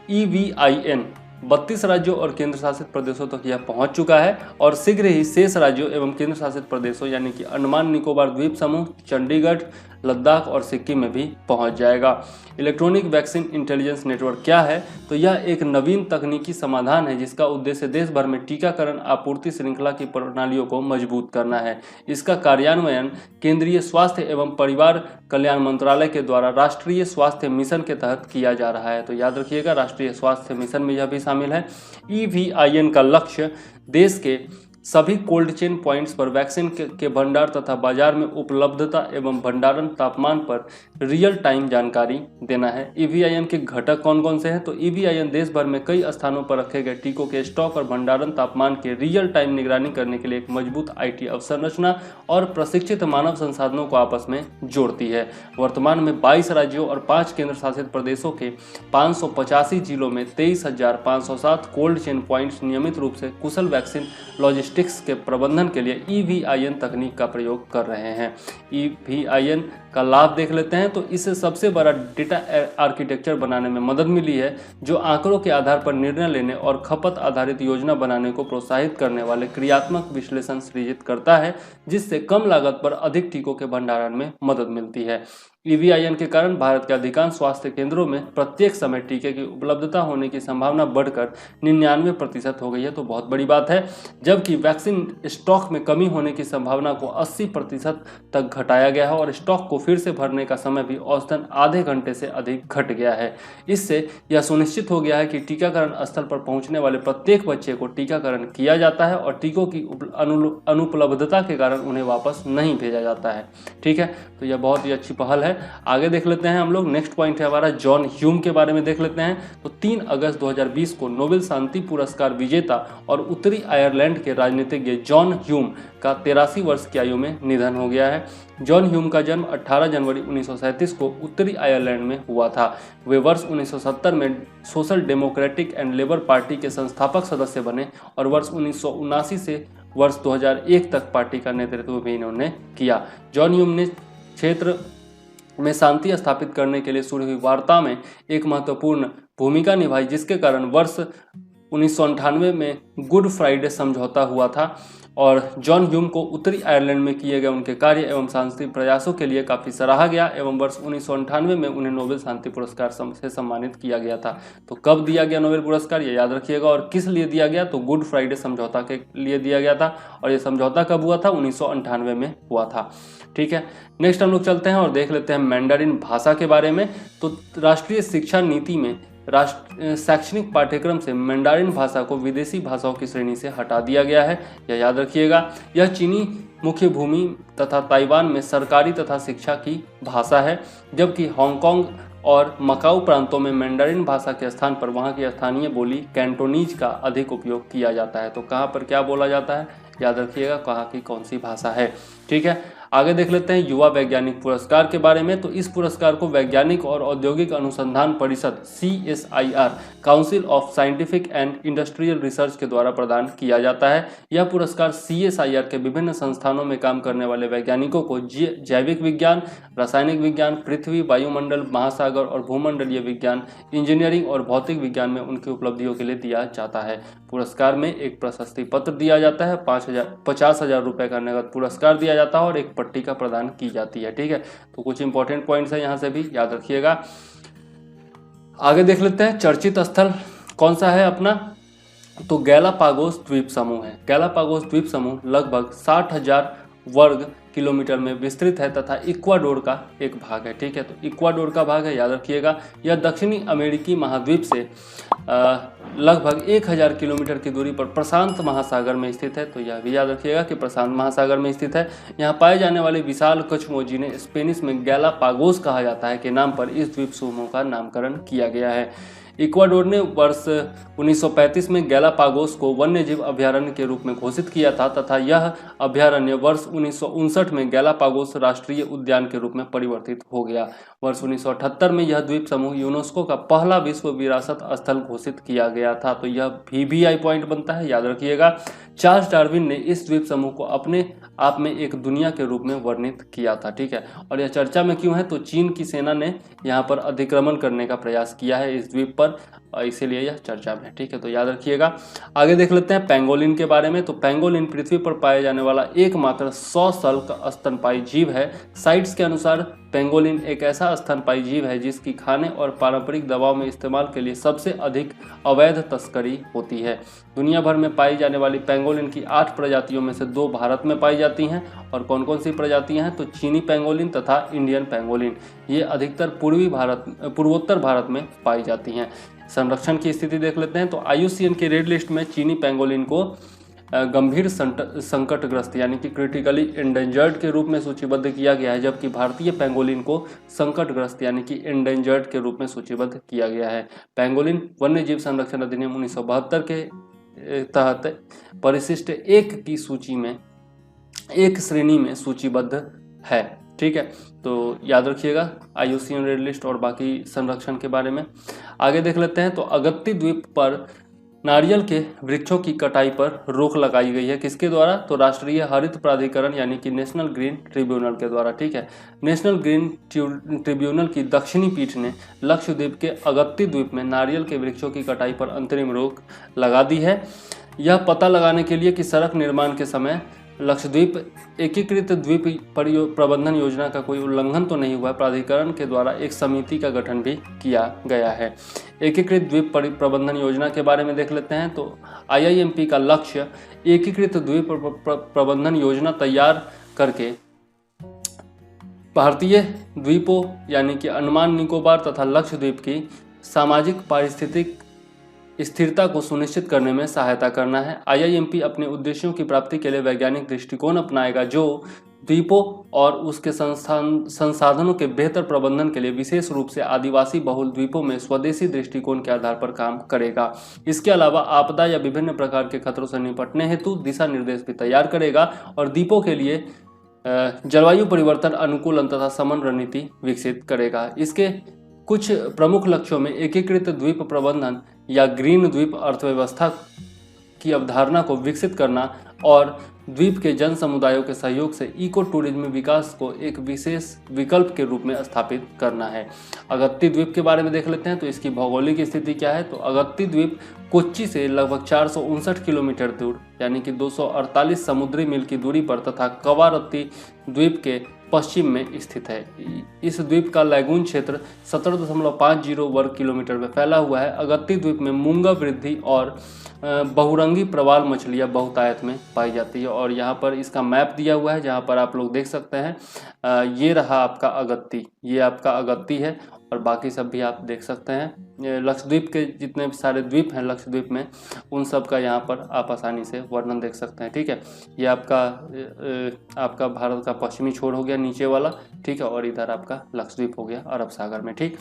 EVIN 32 राज्यों और केंद्र शासित प्रदेशों तक यह पहुंच चुका है और शीघ्र ही शेष राज्यों एवं केंद्र शासित प्रदेशों यानी कि अंडमान निकोबार द्वीप समूह, चंडीगढ़, लद्दाख और सिक्किम में भी पहुंच जाएगा। इलेक्ट्रॉनिक वैक्सीन इंटेलिजेंस नेटवर्क क्या है? तो यह एक नवीन तकनीकी समाधान है जिसका उद्देश्य देश भर में टीकाकरण आपूर्ति श्रृंखला की प्रणालियों को मजबूत करना है। इसका कार्यान्वयन केंद्रीय स्वास्थ्य एवं परिवार कल्याण मंत्रालय के द्वारा राष्ट्रीय स्वास्थ्य मिशन के तहत किया जा रहा है। तो याद रखिएगा, राष्ट्रीय स्वास्थ्य मिशन में यह भी शामिल है। EVIN का लक्ष्य देश के सभी कोल्ड चेन पॉइंट्स पर वैक्सीन के भंडार तथा बाजार में उपलब्धता एवं भंडारण तापमान पर रियल टाइम जानकारी देना है। ईवीआईएन के घटक कौन कौन से हैं? तो ईवीआईएन देश भर में कई स्थानों पर रखे गए टीकों के स्टॉक और भंडारण तापमान के रियल टाइम निगरानी करने के लिए एक मजबूत आईटी अवसंरचना और प्रशिक्षित मानव संसाधनों को आपस में जोड़ती है। वर्तमान में 22 राज्यों और 5 केंद्र शासित प्रदेशों के 585 जिलों में 23,507 कोल्ड चेन पॉइंट्स नियमित रूप से कुशल वैक्सीन लॉजिस्टिक्स के प्रबंधन के लिए ईवीआईएन तकनीक का प्रयोग कर रहे हैं। ईवीआईएन का लाभ देख लेते हैं। तो इससे सबसे बड़ा डेटा आर्किटेक्चर बनाने में मदद मिली है, जो आंकड़ों के आधार पर निर्णय लेने और खपत आधारित योजना बनाने को प्रोत्साहित करने वाले क्रियात्मक विश्लेषण सृजित करता है, जिससे कम लागत पर अधिक टीकों के भंडारण में मदद मिलती है। ईवीआईएन के कारण भारत के अधिकांश स्वास्थ्य केंद्रों में प्रत्येक समय टीके की उपलब्धता होने की संभावना बढ़कर 99% हो गई है, तो बहुत बड़ी बात है। जबकि वैक्सीन स्टॉक में कमी होने की संभावना को 80% तक घटाया गया है और स्टॉक को फिर से भरने का समय भी औसतन आधे घंटे से अधिक घट गया है। इससे यह सुनिश्चित हो गया है कि टीकाकरण स्थल पर पहुंचने वाले प्रत्येक बच्चे को टीकाकरण किया जाता है और टीकों की अनुपलब्धता के कारण उन्हें वापस नहीं भेजा जाता है। ठीक है, तो यह बहुत ही अच्छी पहल है। आगे देख लेते हैं हम लोग। नेक्स्ट पॉइंट है हमारा जॉन ह्यूम के बारे में देख लेते हैं। तो 3 अगस्त 2020 को नोबेल शांति पुरस्कार विजेता और उत्तरी आयरलैंड के राजनीतिज्ञ जॉन ह्यूम का 83 वर्ष की आयु में निधन हो गया है। जॉन ह्यूम का जन्म 18 जनवरी 1937 को उत्तरी आयरलैंड में हुआ था। वे वर्ष 1970 में social democratic and labour party के संस्थापक सदस्य बने और वर्ष 1979 से वर्ष 2001 तक पार्टी का नेतृत्व भी इन्होंने किया। जॉन ह्यूम ने क्षेत्र में शांति स्थापित करने के लिए शुरू हुई वार्ता में एक महत्वपूर्ण भूमिका निभाई, जिसके कारण वर्ष 1998 में गुड फ्राइडे समझौता हुआ था और जॉन ह्यूम को उत्तरी आयरलैंड में किए गए उनके कार्य एवं सांस्कृतिक प्रयासों के लिए काफ़ी सराहा गया एवं वर्ष 1998 में उन्हें नोबेल शांति पुरस्कार से सम्मानित किया गया था। तो कब दिया गया नोबेल पुरस्कार, ये याद रखिएगा। और किस लिए दिया गया? तो गुड फ्राइडे समझौता के लिए दिया गया था और ये समझौता कब हुआ था? 1998 में हुआ था। ठीक है, नेक्स्ट हम लोग चलते हैं और देख लेते हैं मैंडारिन भाषा के बारे में। तो राष्ट्रीय शिक्षा नीति में शैक्षणिक पाठ्यक्रम से मैंडारिन भाषा को विदेशी भाषाओं की श्रेणी से हटा दिया गया है, यह याद रखिएगा। यह चीनी मुख्य भूमि तथा ताइवान में सरकारी तथा शिक्षा की भाषा है, जबकि हांगकांग और मकाऊ प्रांतों में मैंडारिन भाषा के स्थान पर वहां की स्थानीय बोली कैंटोनीज का अधिक उपयोग किया जाता है। तो कहाँ पर क्या बोला जाता है, याद रखिएगा कहाँ की कौन सी भाषा है। ठीक है, आगे देख लेते हैं युवा वैज्ञानिक पुरस्कार के बारे में। तो इस पुरस्कार को वैज्ञानिक और औद्योगिक अनुसंधान परिषद CSIR council of scientific and industrial research के द्वारा प्रदान किया जाता है। यह पुरस्कार CSIR के विभिन्न संस्थानों में काम करने वाले वैज्ञानिकों को जैविक विज्ञान, रासायनिक विज्ञान, पृथ्वी, वायुमंडल, महासागर और भूमंडलीय विज्ञान, इंजीनियरिंग और भौतिक विज्ञान में उनकी उपलब्धियों के लिए दिया जाता है। पुरस्कार में एक प्रशस्ति पत्र दिया जाता है, 50,000 रुपये का नगद पुरस्कार दिया जाता है और एक पट्टिका प्रदान की जाती है। ठीक है, तो कुछ इंपॉर्टेंट पॉइंट्स है यहाँ से भी याद रखिएगा। आगे देख लेते हैं चर्चित स्थल कौन सा है अपना। तो गैलापागोस द्वीप समूह है। गैलापागोस द्वीप समूह लगभग 60,000 वर्ग किलोमीटर में विस्तृत है तथा इक्वाडोर का एक भाग है। ठीक है, तो इक्वाडोर का भाग है, याद रखिएगा। यह दक्षिणी अमेरिकी महाद्वीप से लगभग 1000 किलोमीटर की दूरी पर प्रशांत महासागर में स्थित है। तो यह भी याद रखिएगा कि प्रशांत महासागर में स्थित है। यहाँ पाए जाने वाले विशाल कछुओं, जिन्हें स्पेनिश में गैलापागोस कहा जाता है, के नाम पर इस द्वीप समूह का नामकरण किया गया है। इक्वाडोर ने वर्ष 1935 में गैलापागोस को वन्यजीव अभयारण्य के रूप में घोषित किया था तथा यह अभयारण्य वर्ष 1959 में गैलापागोस राष्ट्रीय उद्यान के रूप में परिवर्तित हो गया। वर्ष 1978 में यह द्वीप समूह यूनेस्को का पहला विश्व विरासत स्थल घोषित किया गया था। तो यह VVI पॉइंट बनता है, याद रखिएगा। चार्ल्स डार्विन ने इस द्वीप समूह को अपने आप में एक दुनिया के रूप में वर्णित किया था। ठीक है, और यह चर्चा में क्यों है? तो चीन की सेना ने यहाँ पर अतिक्रमण करने का प्रयास किया है इस द्वीप पर, इसीलिए यह चर्चा में है। ठीक है, तो याद रखिएगा। आगे देख लेते हैं पेंगोलिन के बारे में। तो पेंगोलिन पृथ्वी पर पाए जाने वाला एकमात्र सशल्क स्तनपायी जीव है। साइट्स के अनुसार पेंगोलिन एक ऐसा स्तनपायी जीव है जिसकी खाने और पारंपरिक दवाओं में इस्तेमाल के लिए सबसे अधिक अवैध तस्करी होती है। दुनिया भर में पाई जाने वाली पेंगोलिन की 8 प्रजातियों में से 2 भारत में पाई जाती हैं। और कौन कौन सी प्रजातियां हैं? तो चीनी पेंगोलिन तथा इंडियन पेंगोलिन। ये अधिकतर पूर्वोत्तर भारत में पाई जाती हैं। संरक्षण की स्थिति देख लेते हैं। तो IUCN के रेड लिस्ट में चीनी पेंगोलिन को गंभीर संकटग्रस्त यानी कि क्रिटिकली एंडेंजर्ड के रूप में सूचीबद्ध किया गया है, जबकि भारतीय पेंगोलिन को संकटग्रस्त यानी कि एंडेंजर्ड के रूप में सूचीबद्ध किया गया है। पेंगोलिन वन्य जीव संरक्षण अधिनियम 1972 के तहत परिशिष्ट एक की सूची में एक श्रेणी में सूचीबद्ध है। ठीक है, तो याद रखिएगा IUCN रेड लिस्ट और बाकी संरक्षण के बारे में। आगे देख लेते हैं। तो अगत्ती द्वीप पर नारियल के वृक्षों की कटाई पर रोक लगाई गई है, किसके द्वारा? तो राष्ट्रीय हरित प्राधिकरण यानी कि नेशनल ग्रीन ट्रिब्यूनल के द्वारा। ठीक है, नेशनल ग्रीन ट्रिब्यूनल की दक्षिणी पीठ ने लक्षद्वीप के अगत्ती द्वीप में नारियल के वृक्षों की कटाई पर अंतरिम रोक लगा दी है। यह पता लगाने के लिए कि सड़क निर्माण के समय लक्षद्वीप एकीकृत द्वीप प्रबंधन योजना का कोई उल्लंघन तो नहीं हुआ, प्राधिकरण के द्वारा एक समिति का गठन भी किया गया है। एकीकृत द्वीप प्रबंधन योजना के बारे में देख लेते हैं। तो IIMP का लक्ष्य एकीकृत द्वीप प्रबंधन योजना तैयार करके भारतीय द्वीपों यानी कि अंडमान निकोबार तथा लक्षद्वीप की सामाजिक पारिस्थितिक स्थिरता को सुनिश्चित करने में सहायता करना है। IIMP अपने उद्देश्यों की प्राप्ति के लिए वैज्ञानिक दृष्टिकोण अपनाएगा, जो द्वीपों और उसके संसाधनों के बेहतर प्रबंधन के लिए विशेष रूप से आदिवासी बहुल द्वीपों में स्वदेशी दृष्टिकोण के आधार पर काम करेगा। इसके अलावा आपदा या विभिन्न प्रकार के खतरों से निपटने हेतु दिशा निर्देश भी तैयार करेगा और द्वीपों के लिए जलवायु परिवर्तन अनुकूलन तथा समन्वय रणनीति विकसित करेगा। इसके कुछ प्रमुख लक्ष्यों में एकीकृत द्वीप प्रबंधन या ग्रीन द्वीप अर्थव्यवस्था की अवधारणा को विकसित करना और द्वीप के जन समुदायों के सहयोग से इको टूरिज्म विकास को एक विशेष विकल्प के रूप में स्थापित करना है। अगत्ती द्वीप के बारे में देख लेते हैं। तो इसकी भौगोलिक स्थिति क्या है? तो अगत्ती द्वीप कोच्चि से लगभग 459 किलोमीटर दूर यानी कि 248 समुद्री मील की दूरी पर तथा कवारत्ती द्वीप के पश्चिम में स्थित है। इस द्वीप का लैगून क्षेत्र 17.50 वर्ग किलोमीटर में फैला हुआ है। अगत्ती द्वीप में मूंगा वृद्धि और बहुरंगी प्रवाल मछलियां बहुतायत में पाई जाती है और यहाँ पर इसका मैप दिया हुआ है, जहाँ पर आप लोग देख सकते हैं। ये रहा आपका अगत्ती, ये आपका अगत्ती है और बाकी सब भी आप देख सकते हैं। लक्षद्वीप के जितने भी सारे द्वीप हैं लक्षद्वीप में, उन सब का यहाँ पर आप आसानी से वर्णन देख सकते हैं। ठीक है, ये आपका भारत का पश्चिमी छोर हो गया नीचे वाला। ठीक है, और इधर आपका लक्षद्वीप हो गया अरब सागर में। ठीक,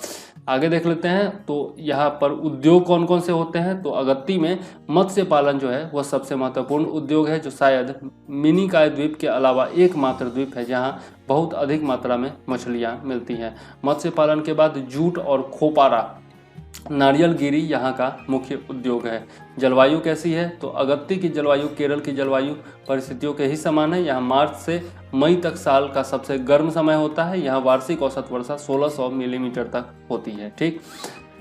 आगे देख लेते हैं। तो यहाँ पर उद्योग कौन कौन से होते हैं? तो अगत्ती में मत्स्य पालन जो है वह सबसे महत्वपूर्ण उद्योग है, जो शायद मिनिकॉय द्वीप के अलावा एकमात्र द्वीप है जहाँ बहुत अधिक मात्रा में मछलियाँ मिलती हैं। मत्स्य पालन के बाद जूट और खोपारा नारियल गिरी यहाँ का मुख्य उद्योग है। जलवायु कैसी है? तो अगत्ती की जलवायु केरल की जलवायु परिस्थितियों के ही समान है। यहाँ मार्च से मई तक साल का सबसे गर्म समय होता है। यहाँ वार्षिक औसत वर्षा 1600 मिलीमीटर तक होती है। ठीक,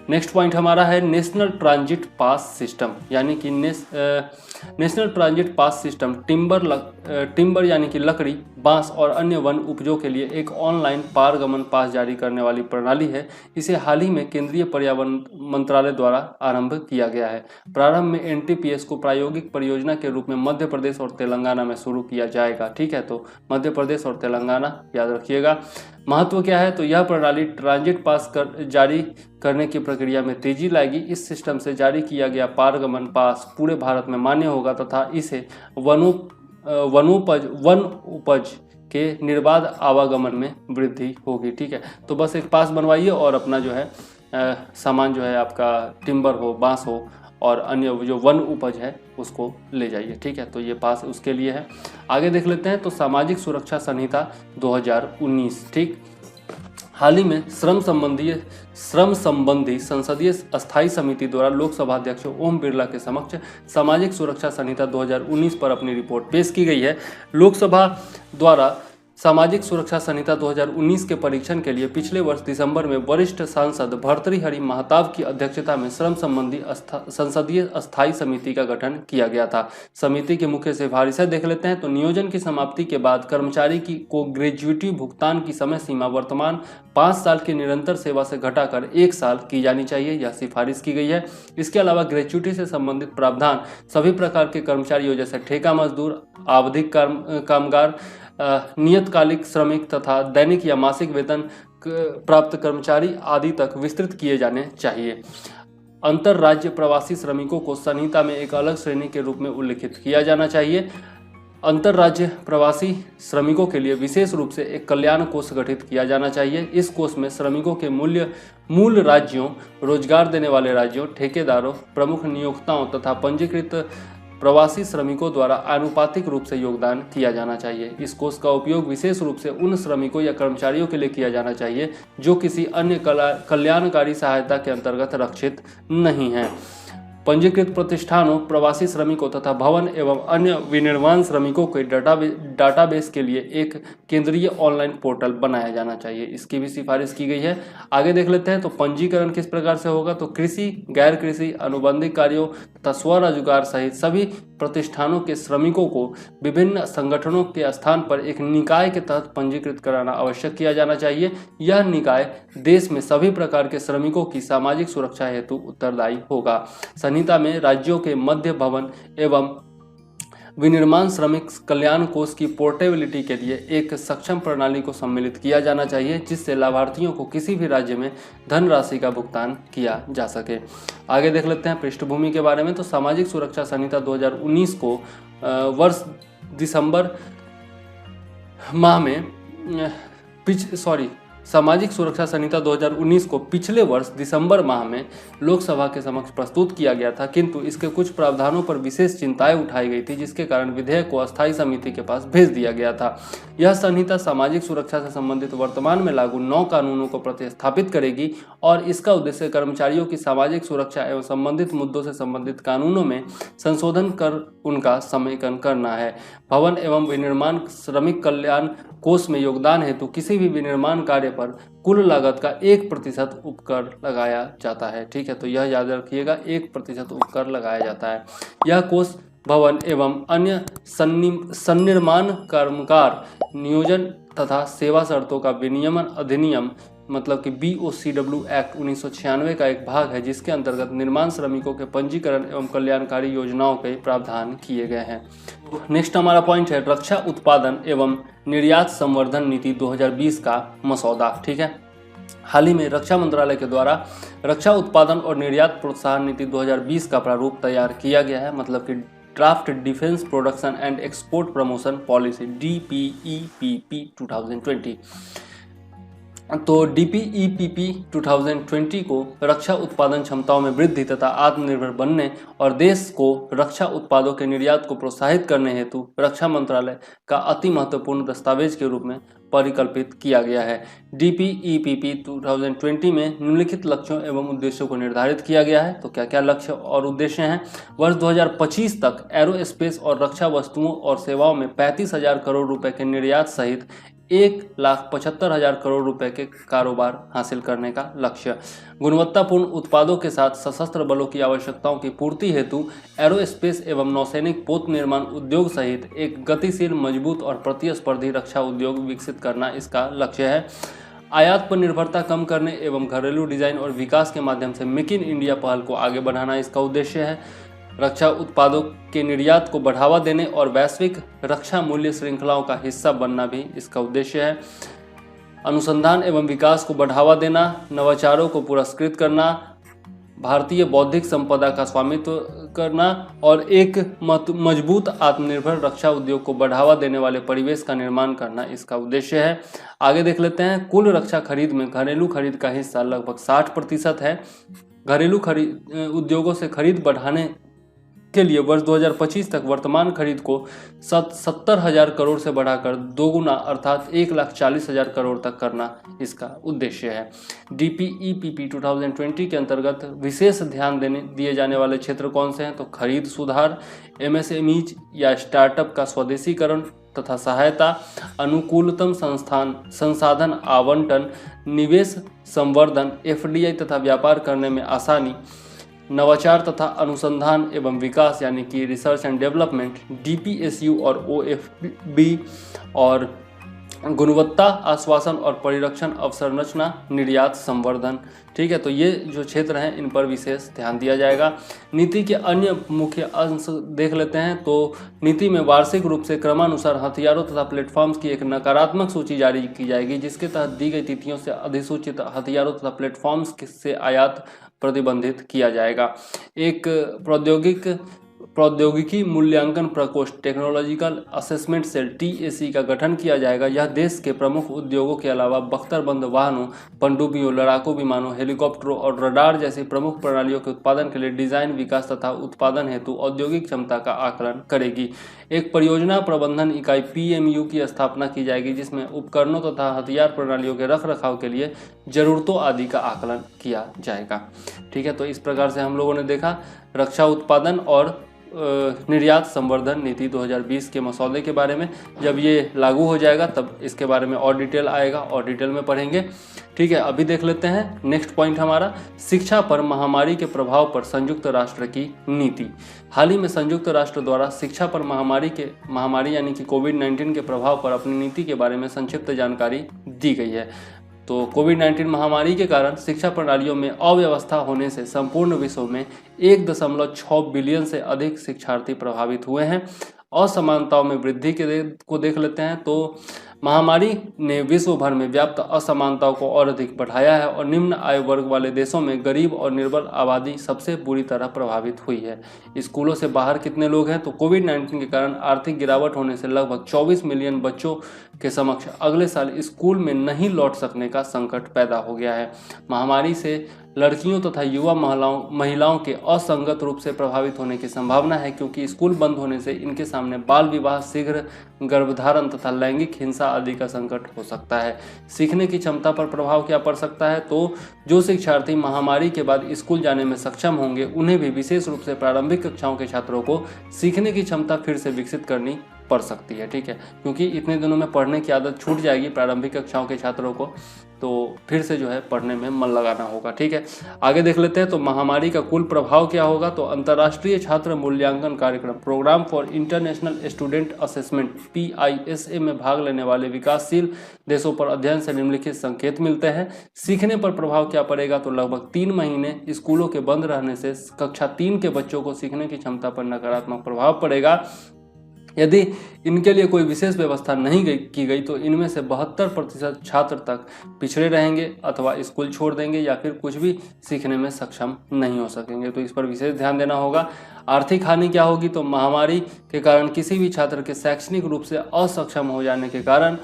नेक्स्ट पॉइंट हमारा है नेशनल ट्रांजिट पास सिस्टम, यानी कि national transit pass system timber यानी कि लकड़ी, बांस और अन्य वन उपजों के लिए एक ऑनलाइन पारगमन पास जारी करने वाली प्रणाली है। इसे हाल ही में केंद्रीय पर्यावरण मंत्रालय द्वारा आरंभ किया गया है। प्रारंभ में NTPS को प्रायोगिक परियोजना के रूप में मध्य प्रदेश और तेलंगाना में शुरू किया जाएगा। ठीक है, तो मध्य प्रदेश और तेलंगाना याद रखिएगा। महत्व क्या है? तो यह प्रणाली ट्रांजिट पास जारी करने की प्रक्रिया में तेजी लाएगी। इस सिस्टम से जारी किया गया पारगमन पास पूरे भारत में मान्य होगा तथा इसे वन उपज के निर्बाध आवागमन में वृद्धि होगी। ठीक है, तो बस एक पास बनवाइए और अपना जो है सामान जो है आपका टिम्बर हो, बांस हो और अन्य जो वन उपज है उसको ले जाइए। ठीक है, तो ये पास उसके लिए है। आगे देख लेते हैं। तो सामाजिक सुरक्षा संहिता 2019। ठीक, हाल ही में श्रम संबंधी संसदीय स्थायी समिति द्वारा लोकसभा अध्यक्ष ओम बिरला के समक्ष सामाजिक सुरक्षा संहिता 2019 पर अपनी रिपोर्ट पेश की गई है। लोकसभा द्वारा सामाजिक सुरक्षा संहिता 2019 के परीक्षण के लिए पिछले वर्ष दिसंबर में वरिष्ठ सांसद भर्तृहरि महताब की अध्यक्षता में श्रम संबंधी संसदीय स्थायी समिति का गठन किया गया था। समिति की मुख्य सिफारिशें देख लेते हैं। तो नियोजन की समाप्ति के बाद कर्मचारी को ग्रेजुइटी भुगतान की समय सीमा वर्तमान 5 साल की निरंतर सेवा से घटाकर 1 साल की जानी चाहिए, यह सिफारिश की गई है। इसके अलावा ग्रेजुइटी से संबंधित प्रावधान सभी प्रकार के कर्मचारियों जैसे ठेका मजदूर, आवधिक कामगार, नियतकालिक श्रमिक तथा दैनिक या मासिक वेतन प्राप्त कर्मचारी आदि तक विस्तृत किए जाने चाहिए। अंतर्राज्य प्रवासी श्रमिकों को संहिता में एक अलग श्रेणी के रूप में उल्लिखित किया जाना चाहिए। अंतर्राज्य प्रवासी श्रमिकों के लिए विशेष रूप से एक कल्याण कोष गठित किया जाना चाहिए। इस कोष में श्रमिकों के मूल राज्यों, रोजगार देने वाले राज्यों, ठेकेदारों, प्रमुख नियोक्ताओं तथा पंजीकृत प्रवासी श्रमिकों द्वारा आनुपातिक रूप से योगदान किया जाना चाहिए। इस कोष का उपयोग विशेष रूप से उन श्रमिकों या कर्मचारियों के लिए किया जाना चाहिए जो किसी अन्य कल्याणकारी सहायता के अंतर्गत रक्षित नहीं हैं। पंजीकृत प्रतिष्ठानों, प्रवासी श्रमिकों तथा भवन एवं अन्य विनिर्माण श्रमिकों के डाटाबेस के लिए एक केंद्रीय ऑनलाइन पोर्टल बनाया जाना चाहिए। इसकी भी सिफारिश की गई है। आगे देख लेते हैं। तो पंजीकरण किस प्रकार से होगा? तो कृषि, गैर कृषि, अनुबंधित कार्यों तथा स्वरोजगार सहित सभी प्रतिष्ठानों के श्रमिकों को विभिन्न संगठनों के स्थान पर एक निकाय के तहत पंजीकृत कराना आवश्यक किया जाना चाहिए। यह निकाय देश में सभी प्रकार के श्रमिकों की सामाजिक सुरक्षा हेतु उत्तरदायी होगा। संहिता में राज्यों के मध्य भवन एवं विनिर्माण श्रमिक कल्याण कोष की पोर्टेबिलिटी के लिए एक सक्षम प्रणाली को सम्मिलित किया जाना चाहिए, जिससे लाभार्थियों को किसी भी राज्य में धनराशि का भुगतान किया जा सके। आगे देख लेते हैं पृष्ठभूमि के बारे में। तो सामाजिक सुरक्षा संहिता 2019 को वर्ष दिसंबर माह में सामाजिक सुरक्षा संहिता 2019 को पिछले वर्ष दिसंबर माह में लोकसभा के समक्ष प्रस्तुत किया गया था, किंतु इसके कुछ प्रावधानों पर विशेष चिंताएं उठाई गई थी, जिसके कारण विधेयक को अस्थायी समिति के पास भेज दिया गया था। यह संहिता सामाजिक सुरक्षा से संबंधित वर्तमान में लागू 9 कानूनों को प्रतिस्थापित करेगी और इसका उद्देश्य कर्मचारियों की सामाजिक सुरक्षा एवं संबंधित मुद्दों से संबंधित कानूनों में संशोधन कर उनका समेकन करना है। भवन एवं विनिर्माण श्रमिक कल्याण कोष में योगदान हेतु किसी भी विनिर्माण कार्य पर कुल लागत का 1% उपकर लगाया जाता है। ठीक है, तो यह याद रखिएगा, 1% उपकर लगाया जाता है। यह कोष भवन एवं अन्य सन्निर्माण कर्मकार नियोजन तथा सेवा शर्तों का विनियमन अधिनियम मतलब कि BOCW एक्ट 1996 का एक भाग है, जिसके अंतर्गत निर्माण श्रमिकों के पंजीकरण एवं कल्याणकारी योजनाओं के प्रावधान किए गए हैं। नेक्स्ट हमारा पॉइंट है रक्षा उत्पादन एवं निर्यात संवर्धन नीति 2020 का मसौदा। ठीक है, हाल ही में रक्षा मंत्रालय के द्वारा रक्षा उत्पादन और निर्यात प्रोत्साहन नीति 2020 का प्रारूप तैयार किया गया है, मतलब कि draft defence production and export promotion policy DPEPP 2020। तो DPEPP 2020 को रक्षा उत्पादन क्षमताओं में वृद्धि तथा आत्मनिर्भर बनने और देश को रक्षा उत्पादों के निर्यात को प्रोत्साहित करने हेतु रक्षा मंत्रालय का अति महत्वपूर्ण दस्तावेज के रूप में परिकल्पित किया गया है। DPEPP 2020 में निम्नलिखित लक्ष्यों एवं उद्देश्यों को निर्धारित किया गया है। तो क्या क्या लक्ष्य और उद्देश्य हैं? वर्ष 2025 तक एरोस्पेस और रक्षा वस्तुओं और सेवाओं में 35,000 करोड़ रुपए के निर्यात सहित 1,75,000 करोड़ रुपए के कारोबार हासिल करने का लक्ष्य। गुणवत्तापूर्ण उत्पादों के साथ सशस्त्र बलों की आवश्यकताओं की पूर्ति हेतु एरोस्पेस एवं नौसैनिक पोत निर्माण उद्योग सहित एक गतिशील, मजबूत और प्रतिस्पर्धी रक्षा उद्योग विकसित करना इसका लक्ष्य है। आयात पर निर्भरता कम करने एवं घरेलू डिजाइन और विकास के माध्यम से मेक इन इंडिया पहल को आगे बढ़ाना इसका उद्देश्य है। रक्षा उत्पादों के निर्यात को बढ़ावा देने और वैश्विक रक्षा मूल्य श्रृंखलाओं का हिस्सा बनना भी इसका उद्देश्य है। अनुसंधान एवं विकास को बढ़ावा देना, नवाचारों को पुरस्कृत करना, भारतीय बौद्धिक संपदा का स्वामित्व करना और एक मजबूत आत्मनिर्भर रक्षा उद्योग को बढ़ावा देने वाले परिवेश का निर्माण करना इसका उद्देश्य है। आगे देख लेते हैं। कुल रक्षा खरीद में घरेलू खरीद का हिस्सा लगभग 60% है। घरेलू उद्योगों से खरीद बढ़ाने के लिए वर्ष 2025 तक वर्तमान खरीद को 70,000 करोड़ से बढ़ाकर दोगुना अर्थात 1,40,000 करोड़ तक करना इसका उद्देश्य है। DPEPP 2020 के अंतर्गत विशेष ध्यान दिए जाने वाले क्षेत्र कौन से हैं? तो खरीद सुधार, MSMEs या स्टार्टअप का स्वदेशीकरण तथा सहायता, अनुकूलतम संसाधन आवंटन, निवेश संवर्धन, FDI तथा व्यापार करने में आसानी, नवाचार तथा अनुसंधान एवं विकास यानी कि रिसर्च एंड डेवलपमेंट, DPSU और OFB, और गुणवत्ता आश्वासन और परिरक्षण अवसंरचना, निर्यात संवर्धन। ठीक है, तो ये जो क्षेत्र हैं इन पर विशेष ध्यान दिया जाएगा। नीति के अन्य मुख्य अंश देख लेते हैं। तो नीति में वार्षिक रूप से क्रमानुसार हथियारों तथा प्लेटफॉर्म्स की एक नकारात्मक सूची जारी की जाएगी, जिसके तहत दी गई तिथियों से अधिसूचित हथियारों तथा प्लेटफॉर्म्स से आयात प्रतिबंधित किया जाएगा। एक प्रौद्योगिकी मूल्यांकन प्रकोष्ठ टेक्नोलॉजिकल असेसमेंट सेल TAC का गठन किया जाएगा। यह देश के प्रमुख उद्योगों के अलावा बख्तरबंद वाहनों, पनडुब्बियों, लड़ाकू विमानों, हेलीकॉप्टरों और रडार जैसी प्रमुख प्रणालियों के उत्पादन के लिए डिजाइन, विकास तथा उत्पादन हेतु औद्योगिक क्षमता का आकलन करेगी। एक परियोजना प्रबंधन इकाई PMU की स्थापना की जाएगी, जिसमें उपकरणों तथा हथियार प्रणालियों के रख रखाव के लिए जरूरतों आदि का आकलन किया जाएगा। ठीक है, तो इस प्रकार से हम लोगों ने देखा रक्षा उत्पादन और निर्यात संवर्धन नीति 2020 के मसौदे के बारे में। जब ये लागू हो जाएगा तब इसके बारे में और डिटेल आएगा और डिटेल में पढ़ेंगे। ठीक है, अभी देख लेते हैं नेक्स्ट पॉइंट हमारा, शिक्षा पर महामारी के प्रभाव पर संयुक्त राष्ट्र की नीति। हाल ही में संयुक्त राष्ट्र द्वारा शिक्षा पर महामारी यानी कि कोविड-19 के प्रभाव पर अपनी नीति के बारे में संक्षिप्त जानकारी दी गई है। तो कोविड-19 महामारी के कारण शिक्षा प्रणालियों में अव्यवस्था होने से संपूर्ण विश्व में 1.6 बिलियन से अधिक शिक्षार्थी प्रभावित हुए हैं। असमानताओं में वृद्धि को देख लेते हैं तो महामारी ने विश्व भर में व्याप्त असमानताओं को और अधिक बढ़ाया है और निम्न आय वर्ग वाले देशों में गरीब और निर्बल आबादी सबसे बुरी तरह प्रभावित हुई है। स्कूलों से बाहर कितने लोग हैं तो कोविड-19 के कारण आर्थिक गिरावट होने से लगभग 24 मिलियन बच्चों के समक्ष अगले साल स्कूल में नहीं लौट सकने का संकट पैदा हो गया है। महामारी से लड़कियों तथा युवा महिलाओं के असंगत रूप से प्रभावित होने की संभावना है, क्योंकि स्कूल बंद होने से इनके सामने बाल विवाह, शीघ्र गर्भधारण तथा लैंगिक हिंसा आदि का संकट हो सकता है। सीखने की क्षमता पर प्रभाव क्या पड़ सकता है तो जो शिक्षार्थी महामारी के बाद स्कूल जाने में सक्षम होंगे उन्हें भी विशेष रूप से प्रारंभिक कक्षाओं के छात्रों को सीखने की क्षमता फिर से विकसित करनी पड़ सकती है। ठीक है, क्योंकि इतने दिनों में पढ़ने की आदत छूट जाएगी प्रारंभिक कक्षाओं के छात्रों को, तो फिर से जो है पढ़ने में मन लगाना होगा। ठीक है, आगे देख लेते हैं तो महामारी का कुल प्रभाव क्या होगा तो अंतर्राष्ट्रीय छात्र मूल्यांकन कार्यक्रम programme for international student assessment PISA में भाग लेने वाले विकासशील देशों पर अध्ययन से निम्नलिखित संकेत मिलते हैं। सीखने पर प्रभाव क्या पड़ेगा तो लगभग 3 महीने स्कूलों के बंद रहने से कक्षा 3 के बच्चों को सीखने की क्षमता पर नकारात्मक प्रभाव पड़ेगा। यदि इनके लिए कोई विशेष व्यवस्था नहीं की गई तो इनमें से 72% छात्र तक पिछड़े रहेंगे अथवा स्कूल छोड़ देंगे या फिर कुछ भी सीखने में सक्षम नहीं हो सकेंगे, तो इस पर विशेष ध्यान देना होगा। आर्थिक हानि क्या होगी तो महामारी के कारण किसी भी छात्र के शैक्षणिक रूप से असक्षम हो जाने के कारण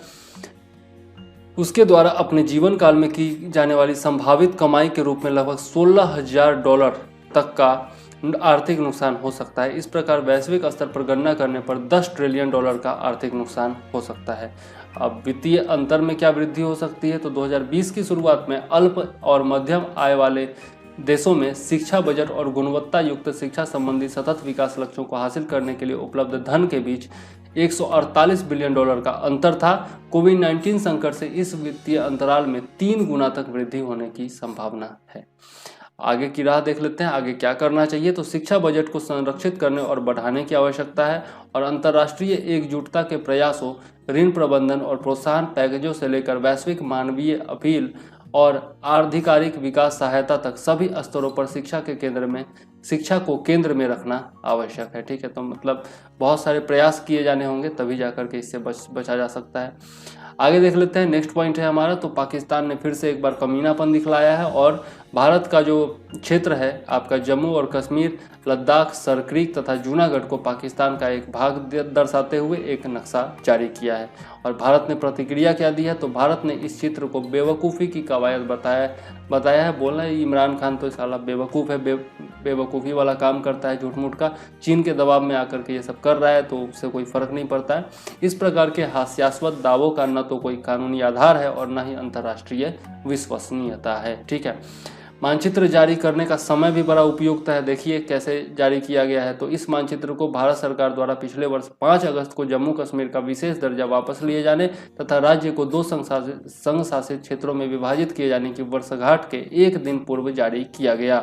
उसके द्वारा अपने जीवन काल में की जाने वाली संभावित कमाई के रूप में लगभग $16,000 तक का आर्थिक नुकसान हो सकता है। इस प्रकार वैश्विक स्तर पर गणना करने पर $10 ट्रिलियन का आर्थिक नुकसान हो सकता है। अब वित्तीय अंतर में क्या वृद्धि हो सकती है तो 2020 की शुरुआत में अल्प और मध्यम आय वाले देशों में शिक्षा बजट और गुणवत्ता युक्त शिक्षा संबंधी सतत विकास लक्ष्यों को हासिल करने के लिए उपलब्ध धन के बीच $148 बिलियन का अंतर था। कोविड-19 संकट से इस वित्तीय अंतराल में 3 गुना तक वृद्धि होने की संभावना है। आगे की राह देख लेते हैं, आगे क्या करना चाहिए तो शिक्षा बजट को संरक्षित करने और बढ़ाने की आवश्यकता है और अंतर्राष्ट्रीय एकजुटता के प्रयासों, ऋण प्रबंधन और प्रोत्साहन पैकेजों से लेकर वैश्विक मानवीय अपील और आधिकारिक विकास सहायता तक सभी स्तरों पर शिक्षा को केंद्र में रखना आवश्यक है। ठीक है, तो मतलब बहुत सारे प्रयास किए जाने होंगे तभी जाकर के इससे बचा जा सकता है। आगे देख लेते हैं, नेक्स्ट पॉइंट है हमारा तो पाकिस्तान ने फिर से एक बार कमीनापन दिखलाया है और भारत का जो क्षेत्र है आपका जम्मू और कश्मीर, लद्दाख, सरक्रीक तथा जूनागढ़ को पाकिस्तान का एक भाग दर्शाते हुए एक नक्शा जारी किया है। और भारत ने प्रतिक्रिया क्या दी है तो भारत ने इस चित्र को बेवकूफ़ी की कवायद बताया है। बोला है इमरान खान तो साला बेवकूफ़ है, बेवकूफ़ी वाला काम करता है, झूठ मूठ का, चीन के दबाव में आकर के ये सब कर रहा है तो उससे कोई फ़र्क नहीं पड़ता है। इस प्रकार के हास्यास्पद दावों का न तो कोई कानूनी आधार है और न ही अंतर्राष्ट्रीय विश्वसनीयता है। ठीक है, मानचित्र जारी करने का समय भी बड़ा उपयुक्त है। देखिए कैसे जारी किया गया है तो इस मानचित्र को भारत सरकार द्वारा पिछले वर्ष 5 अगस्त को जम्मू कश्मीर का विशेष दर्जा वापस लिए जाने तथा राज्य को 2 संघ शासित क्षेत्रों में विभाजित किए जाने की वर्षगांठ के 1 दिन पूर्व जारी किया गया।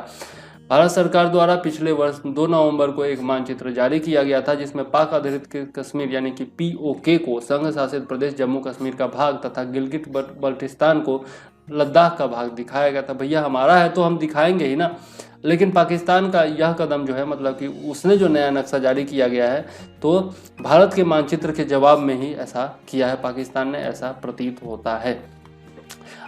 भारत सरकार द्वारा पिछले वर्ष 2 नवंबर को एक मानचित्र जारी किया गया था जिसमें पाक अधिकृत कश्मीर यानी कि POK को संघ शासित प्रदेश जम्मू कश्मीर का भाग तथा गिलगिट बल्टिस्तान को लद्दाख का भाग दिखाया गया था। भैया हमारा है तो हम दिखाएंगे ही ना, लेकिन पाकिस्तान का यह कदम जो है मतलब कि उसने जो नया नक्शा जारी किया गया है तो भारत के मानचित्र के जवाब में ही ऐसा किया है पाकिस्तान ने, ऐसा प्रतीत होता है।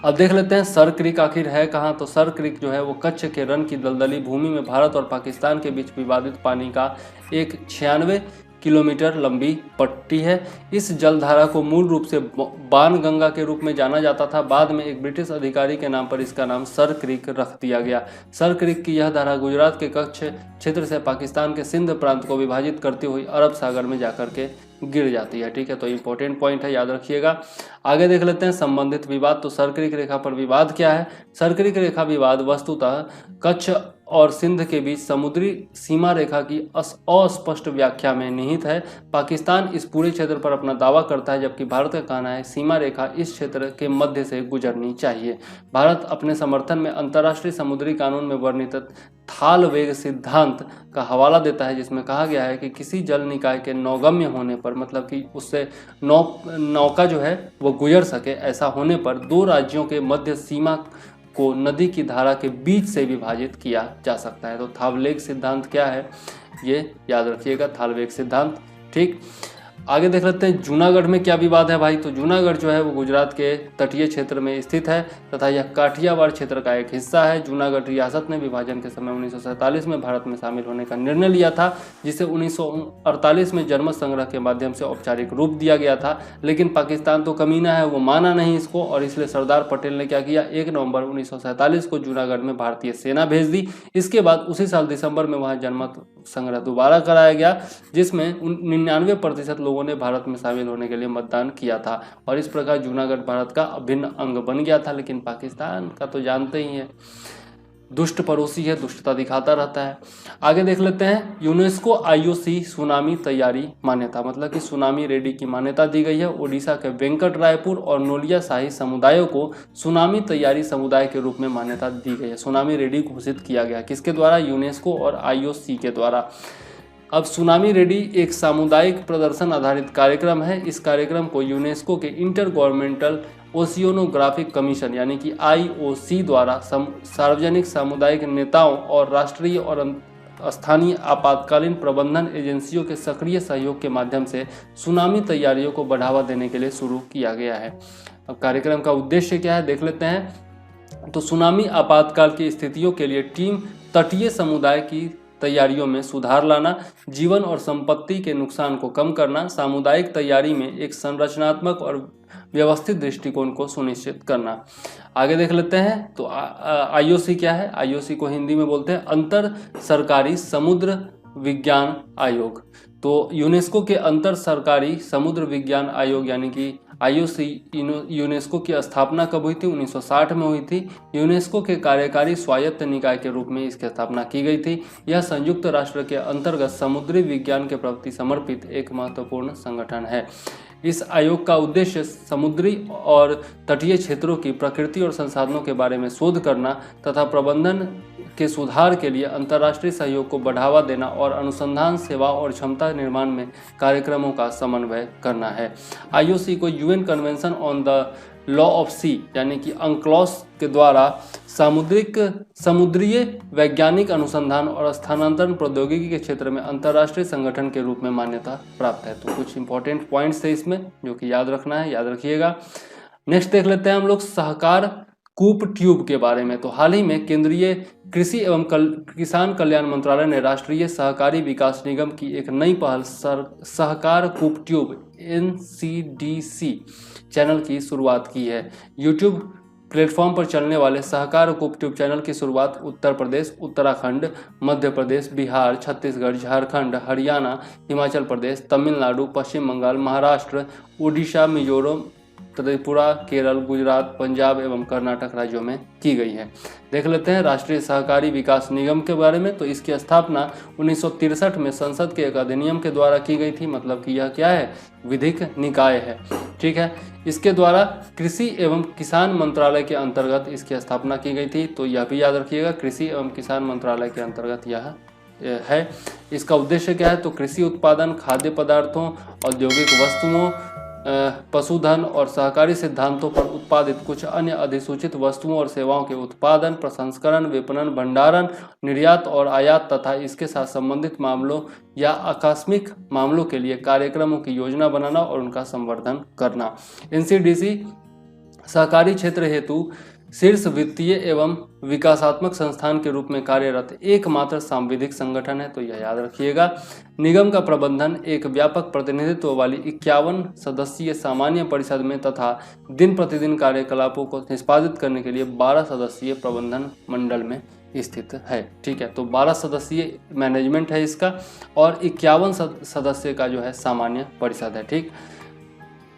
अब देख लेते हैं सर क्रीक आखिर है कहाँ। तो सर क्रीक जो है वो कच्छ के रन की दलदली भूमि में भारत और पाकिस्तान के बीच विवादित पानी का एक 96 किलोमीटर लंबी पट्टी है। इस जलधारा को मूल रूप से बाण गंगा के रूप में जाना जाता था। बाद में एक ब्रिटिश अधिकारी के नाम पर इसका नाम सर क्रीक रख दिया गया। सर क्रीक की यह धारा गुजरात के कच्छ क्षेत्र से पाकिस्तान के सिंध प्रांत को विभाजित करती हुई अरब सागर में जाकर के गिर जाती है। ठीक है, तो इंपॉर्टेंट पॉइंट है, याद रखिएगा। आगे देख लेते हैं संबंधित विवाद। तो सर क्रीक रेखा पर विवाद क्या है। सर क्रीक रेखा विवाद वस्तुतः कच्छ और सिंध के बीच समुद्री सीमा रेखा की अस्पष्ट व्याख्या में निहित है। पाकिस्तान इस पूरे क्षेत्र पर अपना दावा करता है, जबकि भारत का कहना है सीमा रेखा इस क्षेत्र के मध्य से गुजरनी चाहिए। भारत अपने समर्थन में अंतर्राष्ट्रीय समुद्री कानून में वर्णित थाल वेग सिद्धांत का हवाला देता है, जिसमें कहा गया है कि किसी जल निकाय के नौगम्य होने पर, मतलब कि उससे नौका जो है वो गुजर सके, ऐसा होने पर दो राज्यों के मध्य सीमा को नदी की धारा के बीच से विभाजित किया जा सकता है। तो थालवेग सिद्धांत क्या है ये याद रखिएगा, थालवेग सिद्धांत। ठीक, आगे देख लेते हैं जूनागढ़ में क्या विवाद है भाई। तो जूनागढ़ जो है वो गुजरात के तटीय क्षेत्र में स्थित है तथा यह काठियावाड़ क्षेत्र का एक हिस्सा है। जूनागढ़ रियासत ने विभाजन के समय 1947 में भारत में शामिल होने का निर्णय लिया था, जिसे 1948 में जनमत संग्रह के माध्यम से औपचारिक रूप दिया गया था। लेकिन पाकिस्तान तो कमीना है, वो माना नहीं इसको, और इसलिए सरदार पटेल ने क्या किया, 1 नवंबर 1947 को जूनागढ़ में भारतीय सेना भेज दी। इसके बाद उसी साल दिसंबर में वहाँ जनमत संग्रह दोबारा कराया गया, जिसमें 99% लोगों ने भारत में शामिल होने के लिए मतदान किया था, और इस प्रकार जूनागढ़ भारत का अभिन्न अंग बन गया था। लेकिन पाकिस्तान का तो जानते ही है, दुष्ट पड़ोसी है, दुष्टता दिखाता रहता है। आगे देख लेते हैं यूनेस्को IOC सुनामी तैयारी मान्यता, मतलब कि सुनामी रेडी की मान्यता दी गई है। ओडिशा के वेंकट रायपुर और नोलिया शाही समुदायों को सुनामी तैयारी समुदाय के रूप में मान्यता दी गई है। सुनामी रेडी घोषित किया गया, किसके द्वारा, यूनेस्को और IOC के द्वारा। अब सुनामी रेडी एक सामुदायिक प्रदर्शन आधारित कार्यक्रम है। इस कार्यक्रम को यूनेस्को के इंटर गवर्नमेंटल ओशियोनोग्राफिक कमीशन यानी कि IOC द्वारा सार्वजनिक सामुदायिक नेताओं और राष्ट्रीय और स्थानीय आपातकालीन प्रबंधन एजेंसियों के सक्रिय सहयोग के माध्यम से सुनामी तैयारियों को बढ़ावा देने के लिए शुरू किया गया है। अब कार्यक्रम का उद्देश्य क्या है देख लेते हैं। तो सुनामी आपातकाल की स्थितियों के लिए टीम तटीय समुदाय की तैयारियों में सुधार लाना, जीवन और संपत्ति के नुकसान को कम करना, सामुदायिक तैयारी में एक संरचनात्मक और व्यवस्थित दृष्टिकोण को सुनिश्चित करना। आगे देख लेते हैं। तो IOC क्या है। IOC को हिंदी में बोलते हैं अंतर सरकारी समुद्र विज्ञान आयोग। तो यूनेस्को के अंतर सरकारी समुद्र विज्ञान आयोग यानी कि IOC यूनेस्को की स्थापना कब हुई थी, 1960 में हुई थी। यूनेस्को के कार्यकारी स्वायत्त निकाय के रूप में इसकी स्थापना की गई थी। यह संयुक्त राष्ट्र के अंतर्गत समुद्री विज्ञान के प्रति समर्पित एक महत्वपूर्ण संगठन है। इस आयोग का उद्देश्य समुद्री और तटीय क्षेत्रों की प्रकृति और संसाधनों के बारे में शोध करना तथा प्रबंधन के सुधार के लिए अंतर्राष्ट्रीय सहयोग को बढ़ावा देना और अनुसंधान सेवा और क्षमता निर्माण में कार्यक्रमों का समन्वय करना है। IOC को UN convention on the law of sea यानी कि अंक्लॉस के द्वारा समुद्रीय वैज्ञानिक अनुसंधान और स्थानांतरण प्रौद्योगिकी के क्षेत्र में अंतर्राष्ट्रीय संगठन के रूप में मान्यता प्राप्त है। तो कुछ इंपॉर्टेंट पॉइंट्स थे इसमें जो कि याद रखना है, याद रखिएगा। नेक्स्ट देख लेते हैं हम लोग सहकार कूप ट्यूब के बारे में। तो हाल ही में केंद्रीय कृषि एवं किसान कल्याण मंत्रालय ने राष्ट्रीय सहकारी विकास निगम की एक नई पहल सहकार कूप ट्यूब NCDC चैनल की शुरुआत की है। यूट्यूब प्लेटफॉर्म पर चलने वाले सहकार कूप ट्यूब चैनल की शुरुआत उत्तर प्रदेश, उत्तराखंड, मध्य प्रदेश, बिहार, छत्तीसगढ़, झारखंड, हरियाणा, हिमाचल प्रदेश, तमिलनाडु, पश्चिम बंगाल, महाराष्ट्र, उड़ीसा, मिजोरम, त्रिपुरा, केरल, गुजरात, पंजाब एवं कर्नाटक राज्यों में की गई है। देख लेते हैं राष्ट्रीय सहकारी विकास निगम के बारे में। तो इसकी स्थापना 1963 में संसद के एक अधिनियम के द्वारा की गई थी, मतलब कि यह क्या है, विधिक निकाय है। ठीक है, इसके द्वारा कृषि एवं किसान मंत्रालय के अंतर्गत इसकी स्थापना की गई थी। तो यह भी याद रखिएगा, कृषि एवं किसान मंत्रालय के अंतर्गत यह है। इसका उद्देश्य क्या है, तो कृषि उत्पादन, खाद्य पदार्थों, औद्योगिक वस्तुओं, पशुधन और सहकारी सिद्धांतों पर उत्पादित कुछ अन्य अधिसूचित वस्तुओं और सेवाओं के उत्पादन, प्रसंस्करण, विपणन, भंडारण, निर्यात और आयात तथा इसके साथ संबंधित मामलों या आकस्मिक मामलों के लिए कार्यक्रमों की योजना बनाना और उनका संवर्धन करना। NCDC सहकारी क्षेत्र हेतु शीर्ष वित्तीय एवं विकासात्मक संस्थान के रूप में कार्यरत एकमात्र सांविधिक संगठन है, तो यह याद रखिएगा। निगम का प्रबंधन एक व्यापक प्रतिनिधित्व वाली 51 सदस्यीय सामान्य परिषद में तथा दिन प्रतिदिन कार्यकलापों को निष्पादित करने के लिए 12 सदस्यीय प्रबंधन मंडल में स्थित है। ठीक है, तो 12 सदस्यीय मैनेजमेंट है इसका और 51 सदस्य का जो है सामान्य परिषद है। ठीक,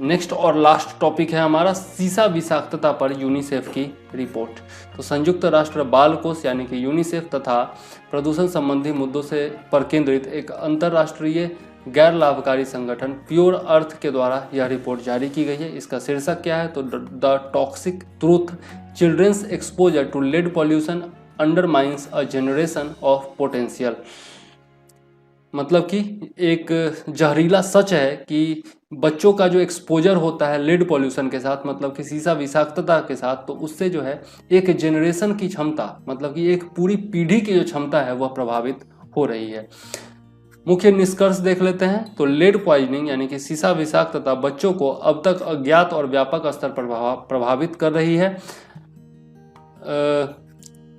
नेक्स्ट और लास्ट टॉपिक है हमारा सीसा विषाक्तता पर यूनिसेफ की रिपोर्ट। तो संयुक्त राष्ट्र बाल कोष यानी कि यूनिसेफ तथा प्रदूषण संबंधी मुद्दों से पर केंद्रित एक अंतर्राष्ट्रीय गैर लाभकारी संगठन प्योर अर्थ के द्वारा यह रिपोर्ट जारी की गई है। इसका शीर्षक क्या है, तो the toxic truth, children's exposure to lead pollution undermines a generation of potential. मतलब कि एक जहरीला सच है कि बच्चों का जो एक्सपोजर होता है लेड पॉल्यूशन के साथ, मतलब कि सीसा विषाक्तता के साथ, तो उससे जो है एक जनरेशन की क्षमता, मतलब कि एक पूरी पीढ़ी की जो क्षमता है वह प्रभावित हो रही है। मुख्य निष्कर्ष देख लेते हैं। तो लेड पॉइजनिंग यानी कि सीसा विषाक्तता बच्चों को अब तक अज्ञात और व्यापक स्तर पर प्रभावित कर रही है।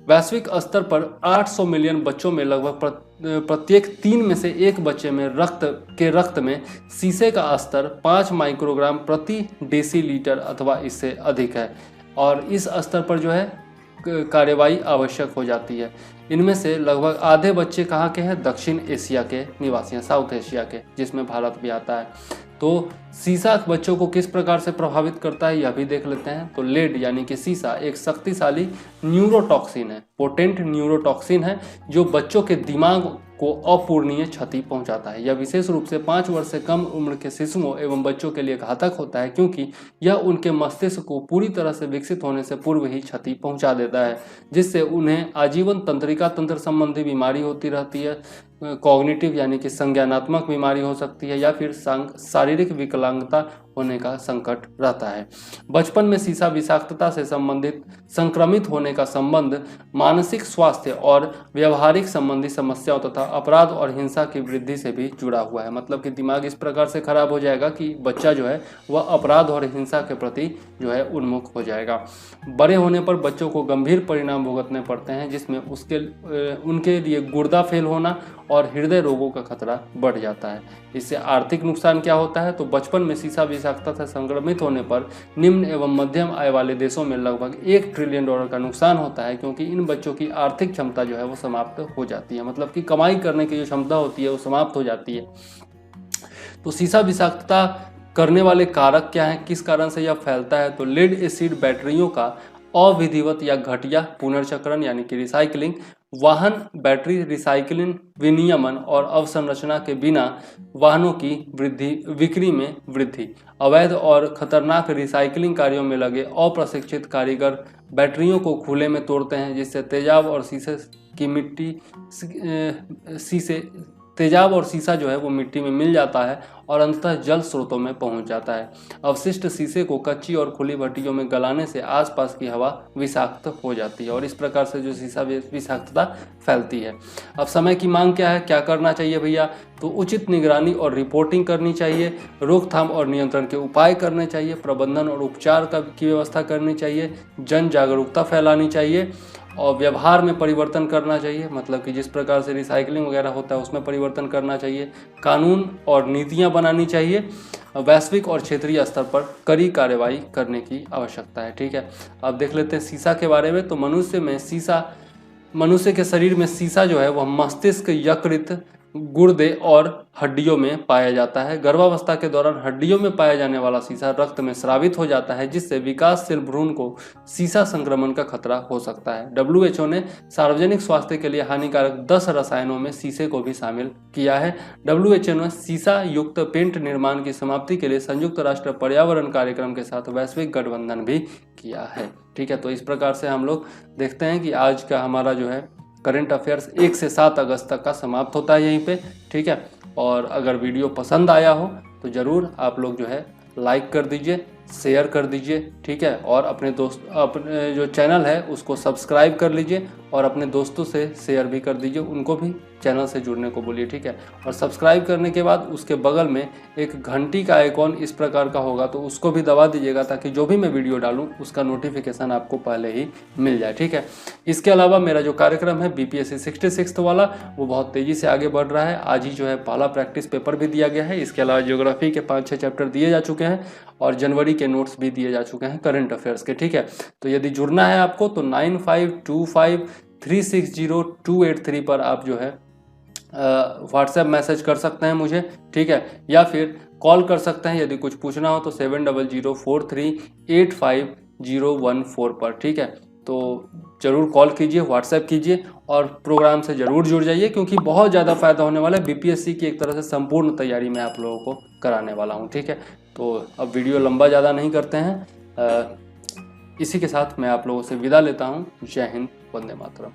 वैश्विक स्तर पर 800 मिलियन बच्चों में लगभग प्रत्येक 3 में से 1 बच्चे में रक्त में सीसे का स्तर 5 माइक्रोग्राम प्रति डेसीलीटर अथवा इससे अधिक है और इस स्तर पर जो है कार्यवाही आवश्यक हो जाती है। इनमें से लगभग आधे बच्चे कहाँ के हैं, दक्षिण एशिया के निवासी हैं, साउथ एशिया के, जिसमें भारत भी आता है। तो सीसा बच्चों को किस प्रकार से प्रभावित करता है यह भी देख लेते हैं। तो लेड यानी कि सीसा एक शक्तिशाली न्यूरोटॉक्सिन है, पोटेंट न्यूरोटॉक्सिन है जो बच्चों के दिमाग को अपूर्णीय क्षति पहुंचाता है। यह विशेष रूप से 5 वर्ष से कम उम्र के शिशुओं एवं बच्चों के लिए घातक होता है क्योंकि यह उनके मस्तिष्क को पूरी तरह से विकसित होने से पूर्व ही क्षति पहुंचा देता है, जिससे उन्हें आजीवन तंत्रिका तंत्र संबंधी बीमारी होती रहती है, कॉग्निटिव यानी कि संज्ञानात्मक बीमारी हो सकती है या फिर शारीरिक विकलांगता होने का संकट रहता है। बचपन में सीसा विषाक्तता से संबंधित संक्रमित होने का संबंध मानसिक स्वास्थ्य और व्यवहारिक संबंधी समस्याओं तथा अपराध और हिंसा की वृद्धि से भी जुड़ा हुआ है। मतलब कि दिमाग इस प्रकार से खराब हो जाएगा कि बच्चा जो है वह अपराध और हिंसा के प्रति जो है उन्मुख हो जाएगा। बड़े होने पर बच्चों को गंभीर परिणाम भुगतने पड़ते हैं, जिसमें उनके लिए गुर्दा फेल होना और हृदय रोगों का खतरा बढ़ जाता है। इससे आर्थिक नुकसान क्या होता है, तो बचपन में सीसा विषाक्तता से संक्रमित होने पर निम्न एवं मध्यम आय वाले देशों में लगभग $1 ट्रिलियन का नुकसान होता है, क्योंकि इन बच्चों की आर्थिक क्षमता जो है वो समाप्त हो जाती है। मतलब कि कमाई करने की जो क्षमता होती है वो समाप्त हो जाती है। तो सीसा विषाक्तता करने वाले कारक क्या हैं, किस कारण से यह फैलता है, तो लेड एसिड बैटरियों का अविधिवत या घटिया पुनर्चक्रण यानी कि रिसाइकलिंग, वाहन बैटरी रिसाइकलिंग विनियमन और अवसंरचना के बिना वाहनों की बिक्री में वृद्धि, अवैध और खतरनाक रिसाइकलिंग कार्यों में लगे अप्रशिक्षित कारीगर बैटरियों को खुले में तोड़ते हैं, जिससे तेजाब और सीसा जो है वो मिट्टी में मिल जाता है और अंततः जल स्रोतों में पहुंच जाता है। अवशिष्ट सीसे को कच्ची और खुली भट्टियों में गलाने से आसपास की हवा विषाक्त हो जाती है और इस प्रकार से जो सीसा विषाक्तता फैलती है। अब समय की मांग क्या है, क्या करना चाहिए भैया, तो उचित निगरानी और रिपोर्टिंग करनी चाहिए, रोकथाम और नियंत्रण के उपाय करने चाहिए, प्रबंधन और उपचार की व्यवस्था करनी चाहिए, जन जागरूकता फैलानी चाहिए और व्यवहार में परिवर्तन करना चाहिए। मतलब कि जिस प्रकार से रिसाइकलिंग वगैरह होता है उसमें परिवर्तन करना चाहिए, कानून और नीतियां बनानी चाहिए, वैश्विक और क्षेत्रीय स्तर पर कड़ी कार्रवाई करने की आवश्यकता है। ठीक है, अब देख लेते हैं सीसा के बारे में। तो मनुष्य के शरीर में सीसा जो है वह मस्तिष्क, यकृत, गुर्दे और हड्डियों में पाया जाता है। गर्भावस्था के दौरान हड्डियों में पाया जाने वाला सीसा रक्त में स्रावित हो जाता है, जिससे विकासशील भ्रूण को सीसा संक्रमण का खतरा हो सकता है। WHO ने सार्वजनिक स्वास्थ्य के लिए हानिकारक 10 रसायनों में सीसे को भी शामिल किया है। WHO ने सीसा युक्त पेंट निर्माण की समाप्ति के लिए संयुक्त राष्ट्र पर्यावरण कार्यक्रम के साथ वैश्विक गठबंधन भी किया है। ठीक है, तो इस प्रकार से हम लोग देखते हैं कि आज का हमारा जो है करंट अफेयर्स 1 से 7 अगस्त तक का समाप्त होता है यहीं पे। ठीक है, और अगर वीडियो पसंद आया हो तो ज़रूर आप लोग जो है लाइक कर दीजिए, शेयर कर दीजिए, ठीक है। और अपने जो चैनल है उसको सब्सक्राइब कर लीजिए और अपने दोस्तों से शेयर भी कर दीजिए, उनको भी चैनल से जुड़ने को बोलिए, ठीक है। और सब्सक्राइब करने के बाद उसके बगल में एक घंटी का आइकॉन इस प्रकार का होगा, तो उसको भी दबा दीजिएगा ताकि जो भी मैं वीडियो डालूं उसका नोटिफिकेशन आपको पहले ही मिल जाए, ठीक है। इसके अलावा मेरा जो कार्यक्रम है बीपीएससी 66 वाला, वो बहुत तेज़ी से आगे बढ़ रहा है। आज ही जो है पहला प्रैक्टिस पेपर भी दिया गया है। इसके अलावा ज्योग्राफी के 5-6 चैप्टर दिए जा चुके हैं और जनवरी के नोट्स भी दिए जा चुके हैं करंट अफेयर्स के, ठीक है। तो यदि जुड़ना है आपको तो 9525360283 पर आप जो है व्हाट्सएप मैसेज कर सकते हैं मुझे, ठीक है, या फिर कॉल कर सकते हैं यदि कुछ पूछना हो तो 7004385014 पर, ठीक है। तो ज़रूर कॉल कीजिए, व्हाट्सएप कीजिए और प्रोग्राम से ज़रूर जुड़ जाइए, क्योंकि बहुत ज़्यादा फायदा होने वाला है। बीपीएससी की एक तरह से संपूर्ण तैयारी मैं आप लोगों को कराने वाला हूँ, ठीक है। तो अब वीडियो लंबा ज़्यादा नहीं करते हैं, इसी के साथ मैं आप लोगों से विदा लेता हूँ। जय हिंद, वंदे मातरम।